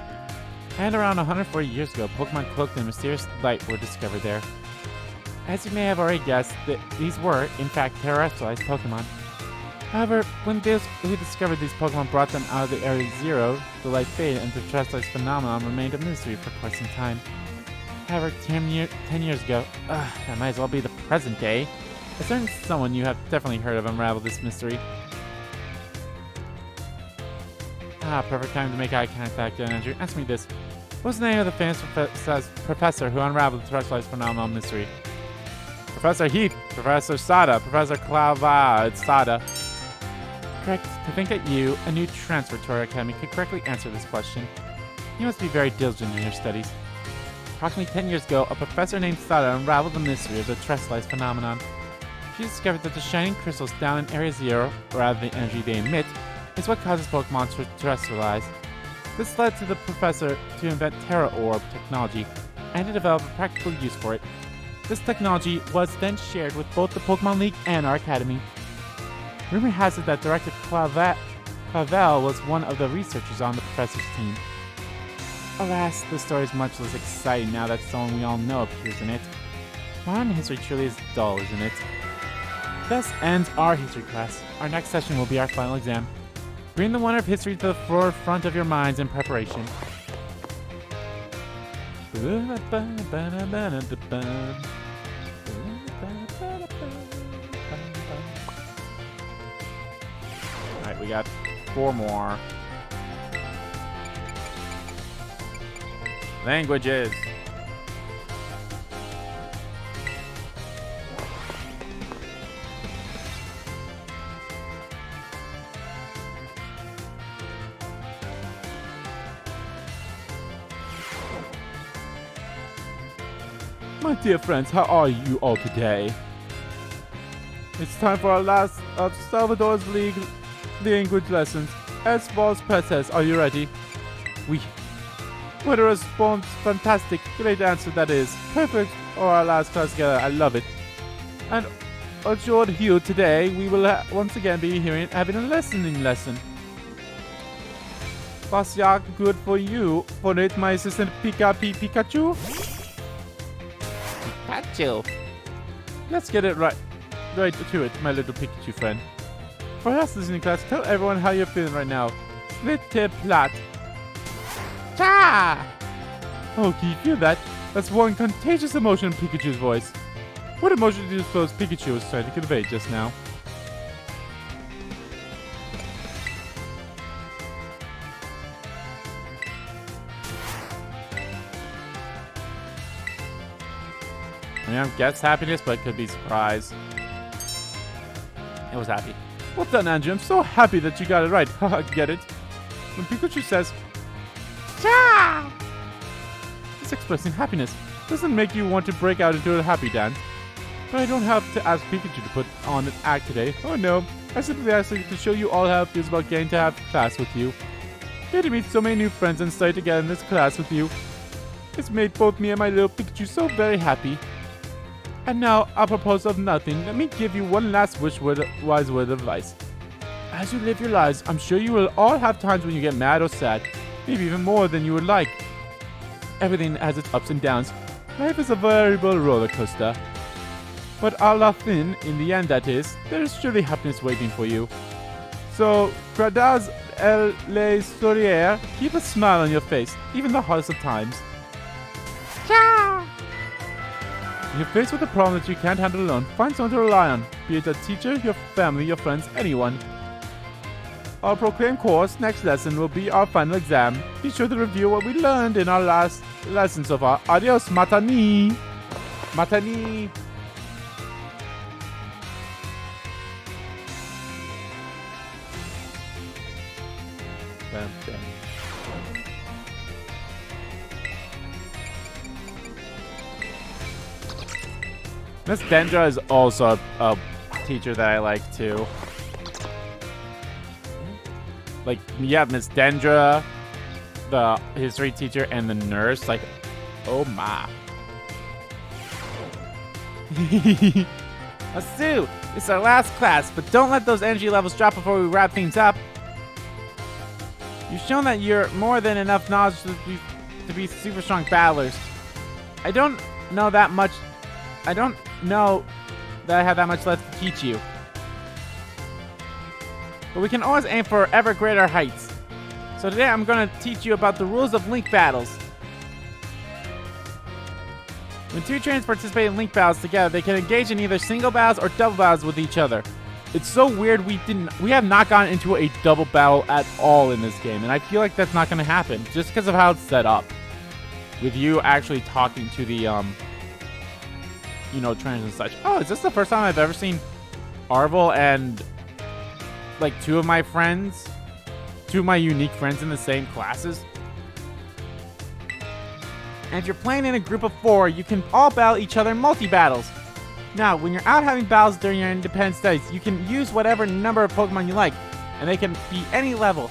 And around 140 years ago, Pokemon cloaked in mysterious light were discovered there. As you may have already guessed, these were, in fact, terrestrialized Pokemon. However, when those who discovered these Pokemon brought them out of the Area Zero, the light faded and the terrestrialized phenomenon remained a mystery for quite some time. However, 10 years ago, that might as well be the present day, a certain someone you have definitely heard of unraveled this mystery. Perfect time to make eye contact, Andrew. Ask me this. What's the name of the famous professor who unraveled the terrestrialized phenomenon mystery? Professor Heath, Professor Sada, Professor Clava, it's Sada. Correct. To think that you, a new transfer to our academy, could correctly answer this question. You must be very diligent in your studies. Approximately 10 years ago, a professor named Sada unraveled the mystery of the terrestrialized phenomenon. She discovered that the shining crystals down in Area Zero, or rather the energy they emit, is what causes Pokemon to terrestrialize. This led to the professor to invent Terra Orb technology, and to develop a practical use for it. This technology was then shared with both the Pokemon League and our academy. Rumor has it that Director Clavel was one of the researchers on the professor's team. Alas, the story is much less exciting now that someone we all know appears in it. Modern history truly is dull, isn't it? Thus ends our history class. Our next session will be our final exam. Bring the wonder of history to the forefront of your minds in preparation. Alright, we got 4 more. Languages. My dear friends, how are you all today? It's time for our last of Salvador's League language lessons. As Vos says, are you ready? What a response, fantastic, great answer that is. Perfect for our last class together, I love it. And assured you today, we will once again be having a lesson. Vasyak, good for you. For it, my assistant Pikachu. Pikachu. Let's get it right to it, my little Pikachu friend. For us listening class, tell everyone how you're feeling right now. Split tip plat. Cha! Oh, can you feel that? That's one contagious emotion in Pikachu's voice. What emotion do you suppose Pikachu was trying to convey just now? I mean, I guess happiness, but it could be surprise. It was happy. Well done, Andrew. I'm so happy that you got it right. Haha, get it? When Pikachu says, "Cha!" it's expressing happiness. Doesn't make you want to break out into a happy dance. But I don't have to ask Pikachu to put on an act today. Oh no, I simply asked to show you all how it feels about getting to have class with you. Getting to meet so many new friends and study together in this class with you. It's made both me and my little Pikachu so very happy. And now, apropos of nothing, let me give you one last wise word of advice. As you live your lives, I'm sure you will all have times when you get mad or sad, maybe even more than you would like. Everything has its ups and downs. Life is a variable roller coaster. But à la fin, in the end that is, there is surely happiness waiting for you. So, gradaz les sourire, keep a smile on your face, even the hardest of times. Ciao! When you're faced with a problem that you can't handle alone, find someone to rely on, be it a teacher, your family, your friends, anyone. Our proclaimed course next lesson will be our final exam. Be sure to review what we learned in our last lesson so far. Adios, matani! Matani! Bam, bam. Miss Dendra is also a teacher that I like too. Like, yeah, Miss Dendra, the history teacher, and the nurse. Like, oh my. Asu, it's our last class, but don't let those energy levels drop before we wrap things up. You've shown that you're more than enough knowledge to be super strong battlers. I don't know that I have that much left to teach you. But we can always aim for ever greater heights. So today I'm going to teach you about the rules of link battles. When two trainers participate in link battles together, they can engage in either single battles or double battles with each other. It's so weird we have not gotten into a double battle at all in this game, and I feel like that's not going to happen just because of how it's set up. With you actually talking to the trainers and such. Oh, is this the first time I've ever seen Arvel and like two of my unique friends in the same classes? And if you're playing in a group of 4, you can all battle each other in multi-battles. Now, when you're out having battles during your independent studies, you can use whatever number of Pokemon you like, and they can be any level.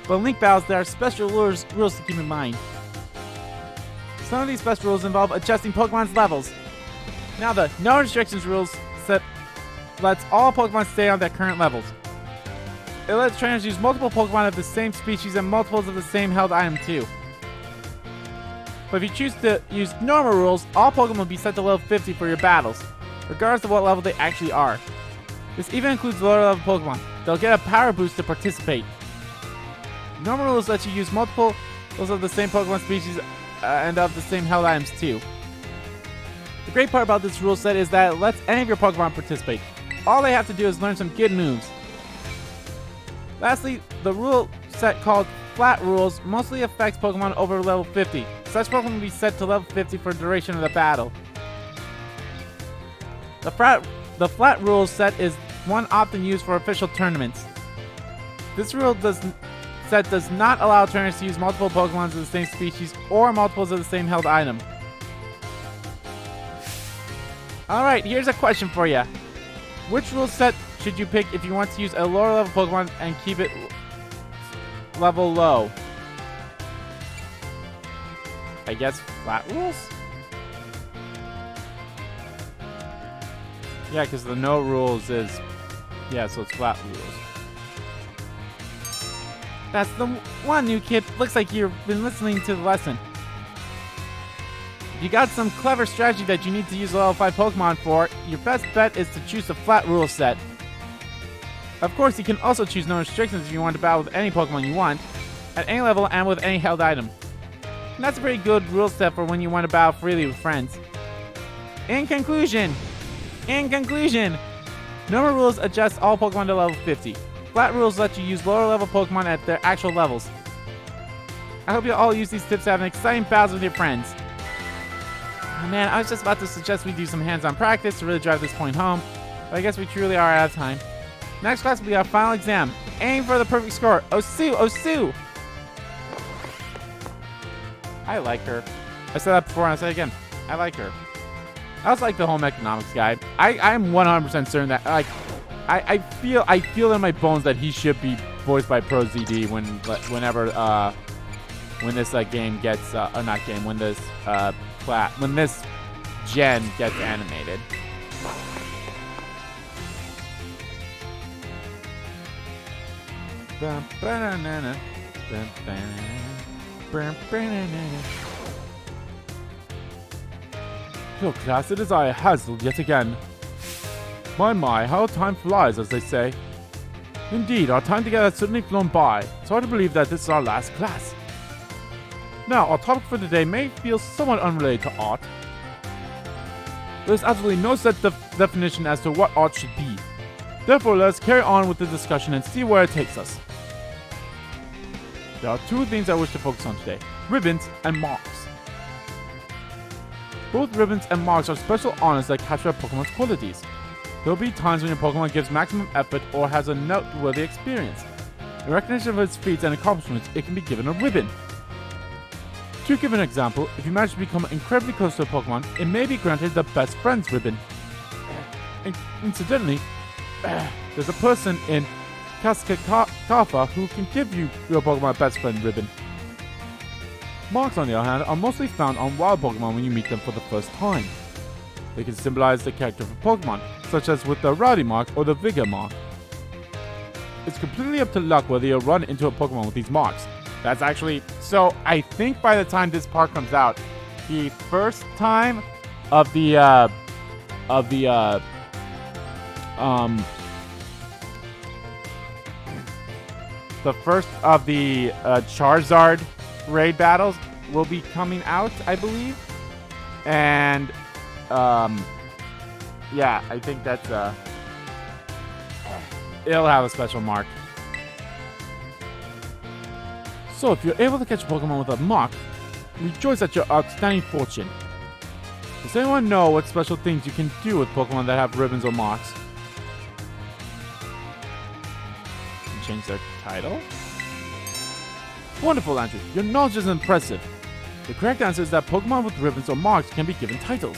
But in link battles, there are special rules to keep in mind. Some of these special rules involve adjusting Pokemon's levels. Now, the no restrictions rules lets all Pokemon stay on their current levels. It lets trainers use multiple Pokemon of the same species and multiples of the same held item too. But if you choose to use normal rules, all Pokemon will be set to level 50 for your battles, regardless of what level they actually are. This even includes lower level Pokemon. They'll get a power boost to participate. Normal rules let you use multiple of the same Pokemon species and of the same held items too. The great part about this rule set is that it lets any of your Pokemon participate. All they have to do is learn some good moves. Lastly, the rule set called Flat Rules mostly affects Pokemon over level 50. Such Pokemon will be set to level 50 for the duration of the battle. The Flat Rules set is one often used for official tournaments. This rule does not allow trainers to use multiple Pokemon of the same species or multiples of the same held item. Alright, here's a question for you. Which rule set should you pick if you want to use a lower level Pokemon and keep it level low? I guess Flat Rules? Yeah, because the no rules is... Yeah, so it's Flat Rules. That's the one, new kid. Looks like you've been listening to the lesson. If you got some clever strategy that you need to use a level 5 Pokemon for, your best bet is to choose the Flat Rule set. Of course, you can also choose no restrictions if you want to battle with any Pokemon you want, at any level and with any held item. And that's a pretty good rule set for when you want to battle freely with friends. In conclusion, normal rules adjust all Pokemon to level 50. Flat rules let you use lower level Pokemon at their actual levels. I hope you all use these tips to have an exciting battles with your friends. Oh man, I was just about to suggest we do some hands-on practice to really drive this point home, but I guess we truly are out of time. Next class will be our final exam. Aim for the perfect score. Osu, Osu! I like her. I said that before and I'll say it again. I like her. I also like the home economics guide. I'm 100% certain that, like, I feel in my bones that he should be voiced by ProZD when this game gets or not game when this when this gen gets animated. So class, it is I, Hazel, yet again. My, how time flies, as they say. Indeed, our time together has certainly flown by. It's hard to believe that this is our last class. Now, our topic for today may feel somewhat unrelated to art. There's absolutely no set definition as to what art should be. Therefore, let us carry on with the discussion and see where it takes us. There are two things I wish to focus on today: ribbons and marks. Both ribbons and marks are special honors that capture a Pokemon's qualities. There will be times when your Pokemon gives maximum effort or has a noteworthy experience. In recognition of its feats and accomplishments, it can be given a ribbon. To give an example, if you manage to become incredibly close to a Pokemon, it may be granted the Best Friends ribbon. Incidentally, there's a person in Caph who can give you your Pokemon a Best Friend ribbon. Marks, on the other hand, are mostly found on wild Pokemon when you meet them for the first time. They can symbolize the character of a Pokemon, such as with the Rowdy mark or the Vigor mark. It's completely up to luck whether you'll run into a Pokemon with these marks. That's actually... So, I think by the time this part comes out, the first time of the Charizard raid battles will be coming out, I believe. And, yeah, I think that's, it'll have a special mark. So, if you're able to catch a Pokemon with a mark, rejoice at your outstanding fortune. Does anyone know what special things you can do with Pokemon that have ribbons or marks? And change their title? Wonderful, Andrew. Your knowledge is impressive. The correct answer is that Pokemon with ribbons or marks can be given titles.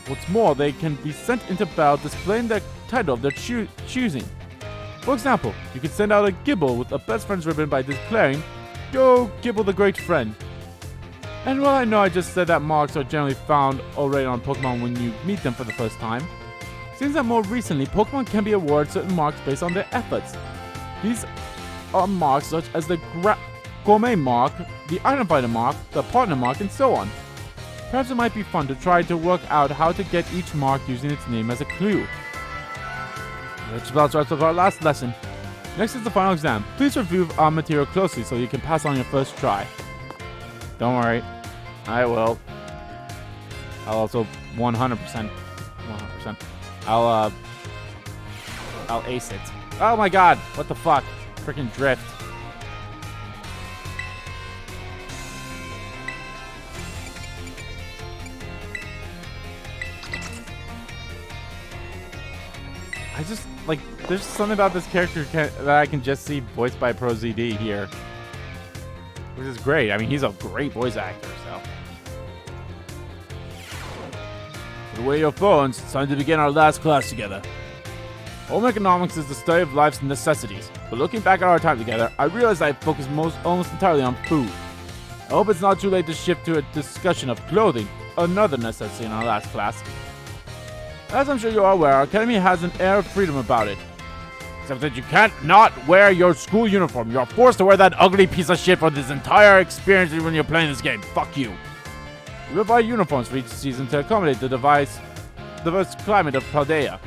What's more, they can be sent into battle displaying their title of their choosing. For example, you can send out a Gibble with a Best Friends ribbon by declaring, "Go, Gibble the Great Friend." And while I know I just said that marks are generally found already on Pokemon when you meet them for the first time, it seems that more recently, Pokemon can be awarded certain marks based on their efforts. These are marks such as the Gourmet mark, the Item Fighter mark, the Partner mark, and so on. Perhaps it might be fun to try to work out how to get each mark using its name as a clue. That's about the rest of our last lesson. Next is the final exam. Please review our material closely so you can pass on your first try. Don't worry, I will. I'll also 100%. I'll ace it. Oh my god, what the fuck? Freaking drift. I just, like, there's something about this character that I can just see voiced by ProZD here. Which is great. I mean, he's a great voice actor, so. Put away your phones. It's time to begin our last class together. Home economics is the study of life's necessities. But looking back at our time together, I realized I focused almost entirely on food. I hope it's not too late to shift to a discussion of clothing, another necessity in our last class. As I'm sure you are aware, our academy has an air of freedom about it. Except that you can't not wear your school uniform. You are forced to wear that ugly piece of shit for this entire experience when you're playing this game. Fuck you. We provide uniforms for each season to accommodate the diverse climate of Paldea.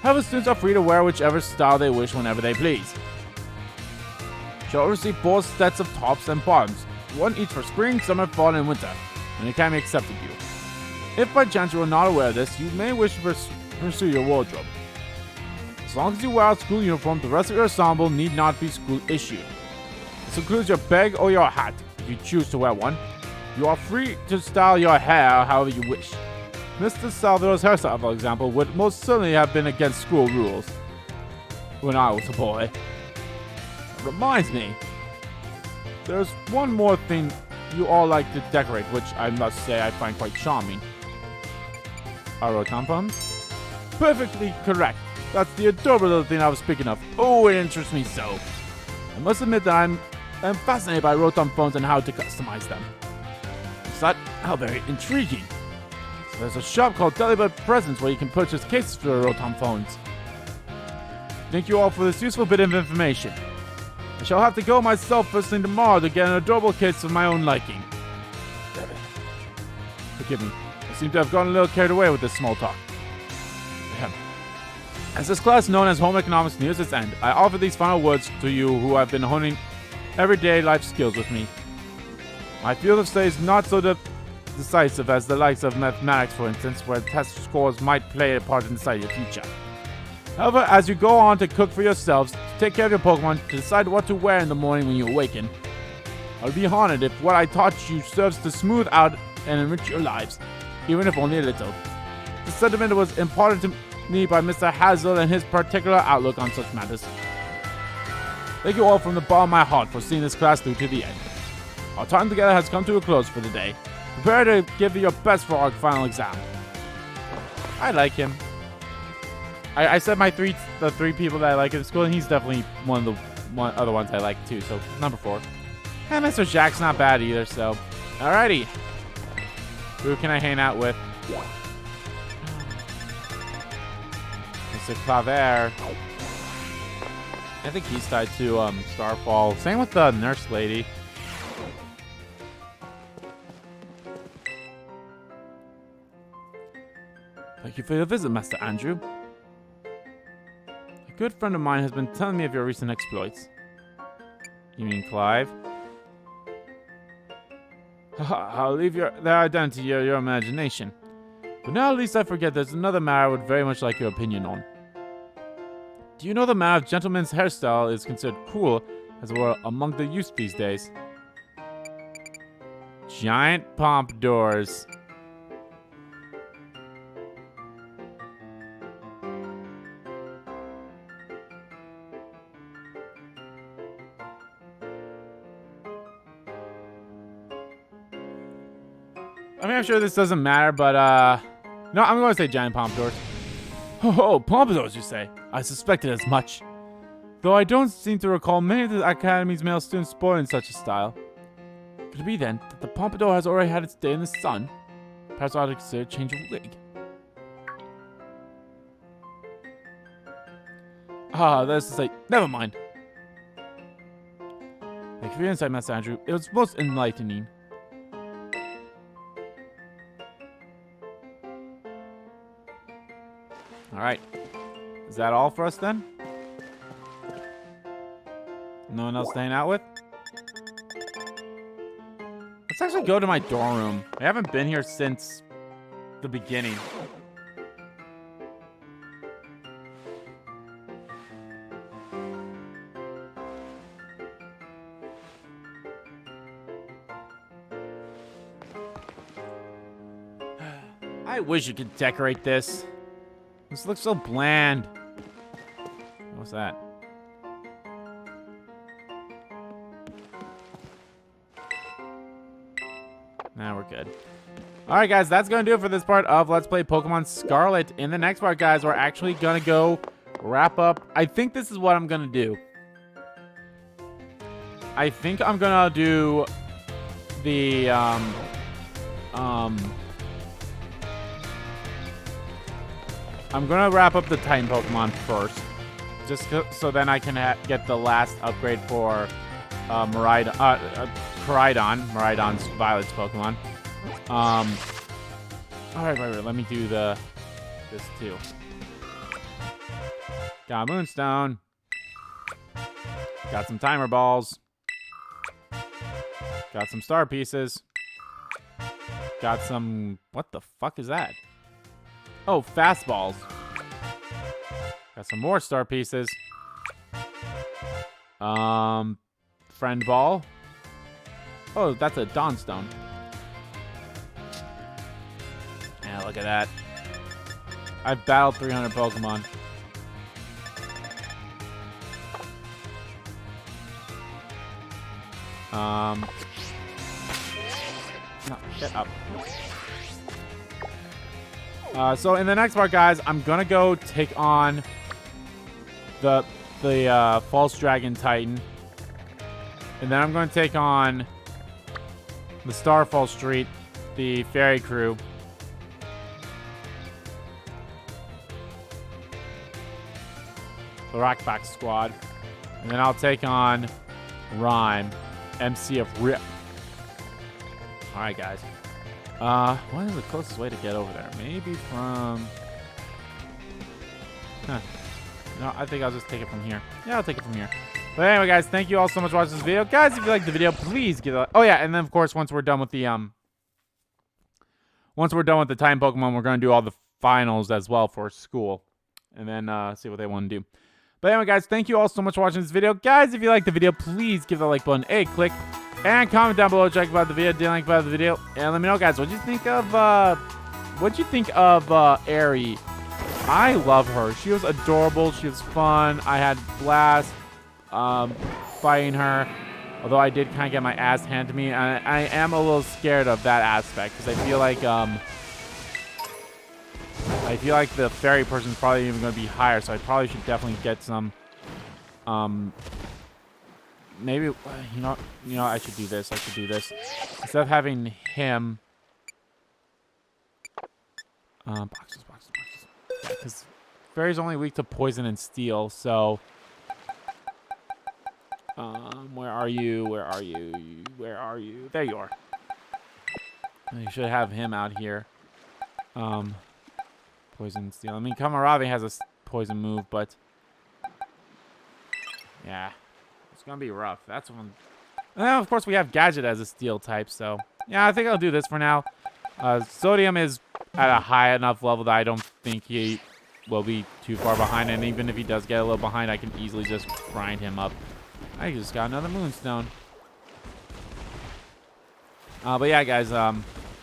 However, students are free to wear whichever style they wish whenever they please. You will receive 4 sets of tops and bottoms, one each for spring, summer, fall, and winter, when the academy accepted you. If by chance you are not aware of this, you may wish to pursue your wardrobe. As long as you wear a school uniform, the rest of your ensemble need not be school issued. This includes your bag or your hat, if you choose to wear one. You are free to style your hair however you wish. Mr. Salvador's hairstyle, for example, would most certainly have been against school rules when I was a boy. That reminds me, there's one more thing you all like to decorate, which I must say I find quite charming. Our tampons? Perfectly correct. That's the adorable little thing I was speaking of. Oh, it interests me so. I must admit that I'm fascinated by Rotom phones and how to customize them. Is that how very intriguing? So there's a shop called Delibird Presents where you can purchase cases for the Rotom phones. Thank you all for this useful bit of information. I shall have to go myself first thing tomorrow to get an adorable case of my own liking. Forgive me. I seem to have gotten a little carried away with this small talk. As this class known as Home Economics nears its end, I offer these final words to you who have been honing everyday life skills with me. My field of study is not so decisive as the likes of mathematics, for instance, where test scores might play a part in deciding your future. However, as you go on to cook for yourselves, to take care of your Pokemon, to decide what to wear in the morning when you awaken, I'll be honored if what I taught you serves to smooth out and enrich your lives, even if only a little. The sentiment was imparted to me by Mr. Hazel and his particular outlook on such matters. Thank you all from the bottom of my heart for seeing this class through to the end. Our time together has come to a close for the day. Prepare to give it your best for our final exam. I like him. I said the three people that I like in school, and he's definitely one of the other ones I like too. So number 4. And Mr. Jack's not bad either. So, alrighty. Who can I hang out with? Mr. Claver. I think he's tied to Starfall. Same with the nurse lady. Thank you for your visit, Master Andrew. A good friend of mine has been telling me of your recent exploits. You mean Clive? I'll leave their identity to your imagination. But now at least I forget there's another matter I would very much like your opinion on. Do you know the matter of gentleman's hairstyle is considered cool as it were among the youth these days? Giant pompadours. I mean, I'm sure this doesn't matter, but, no, I'm going to say giant pompadours. Oh, pompadours, you say? I suspected as much. Though I don't seem to recall many of the Academy's male students sporting such a style. Could it be, then, that the pompadour has already had its day in the sun? Perhaps I ought to consider a change of wig. That's to say, never mind. Thank you for your insight, Master Andrew. It was most enlightening. Alright. Is that all for us then? No one else to hang out with? Let's actually go to my dorm room. I haven't been here since the beginning. I wish you could decorate this. This looks so bland. What's that? Nah, we're good. Alright, guys, that's going to do it for this part of Let's Play Pokemon Scarlet. In the next part, guys, we're actually going to go wrap up. I think this is what I'm going to do. I think I'm going to do the, I'm going to wrap up the Titan Pokemon first. Just so then I can get the last upgrade for Koraidon, Miraidon's Violet's Pokemon. Alright, let me do this too. Got a Moonstone. Got some Timer Balls. Got some Star Pieces. Got some... What the fuck is that? Oh, Fastballs. Got some more Star Pieces. Friend Ball. Oh, that's a Dawnstone. Yeah, look at that. I've battled 300 Pokemon. No, get up. So in the next part, guys, I'm gonna go take on the False Dragon Titan. And then I'm going to take on the Starfall Street, the Fairy Crew. The Rockback Squad. And then I'll take on Rhyme, MC of Rip. Alright, guys. What is the closest way to get over there? Maybe from... Huh. No, I think I'll just take it from here. Yeah, I'll take it from here. But anyway, guys, thank you all so much for watching this video. Guys, if you liked the video, please give it a... Oh, yeah, and then, of course, once we're done with the, Titan Pokemon, we're going to do all the finals as well for school. And then, see what they want to do. But anyway, guys, thank you all so much for watching this video. Guys, if you liked the video, please give the like button a click. And comment down below, check about the video, didn't like about the video. And let me know, guys, what'd you think of Eri? I love her. She was adorable. She was fun. I had blast fighting her. Although I did kind of get my ass handed to me. And I am a little scared of that aspect. Because I feel like the fairy person is probably even going to be higher. So I probably should definitely get some... maybe, you know, I should do this. Instead of having him... boxes. Yeah, because fairy's only weak to poison and steel, so... where are you? There you are. You should have him out here. Poison and steel. I mean, Kamaravi has a poison move, but... Yeah. It's going to be rough. That's one... And then, of course, we have Gadget as a steel type, so... Yeah, I think I'll do this for now. Sodium is at a high enough level that I don't think he will be too far behind. And even if he does get a little behind, I can easily just grind him up. I just got another Moonstone. But yeah, guys, let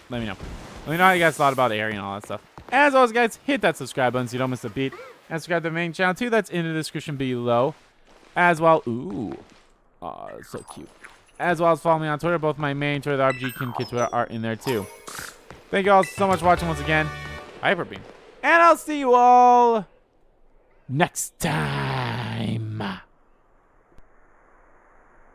me know. Let me know how you guys thought about Eri and all that stuff. As always, guys, hit that subscribe button so you don't miss a beat. And subscribe to the main channel, too. That's in the description below. As well, ooh. Aw, so cute. As well as follow me on Twitter. Both my main Twitter, the RBG Kim Kid Twitter, are in there, too. Thank you all so much for watching once again. Hyper Beam. And I'll see you all next time.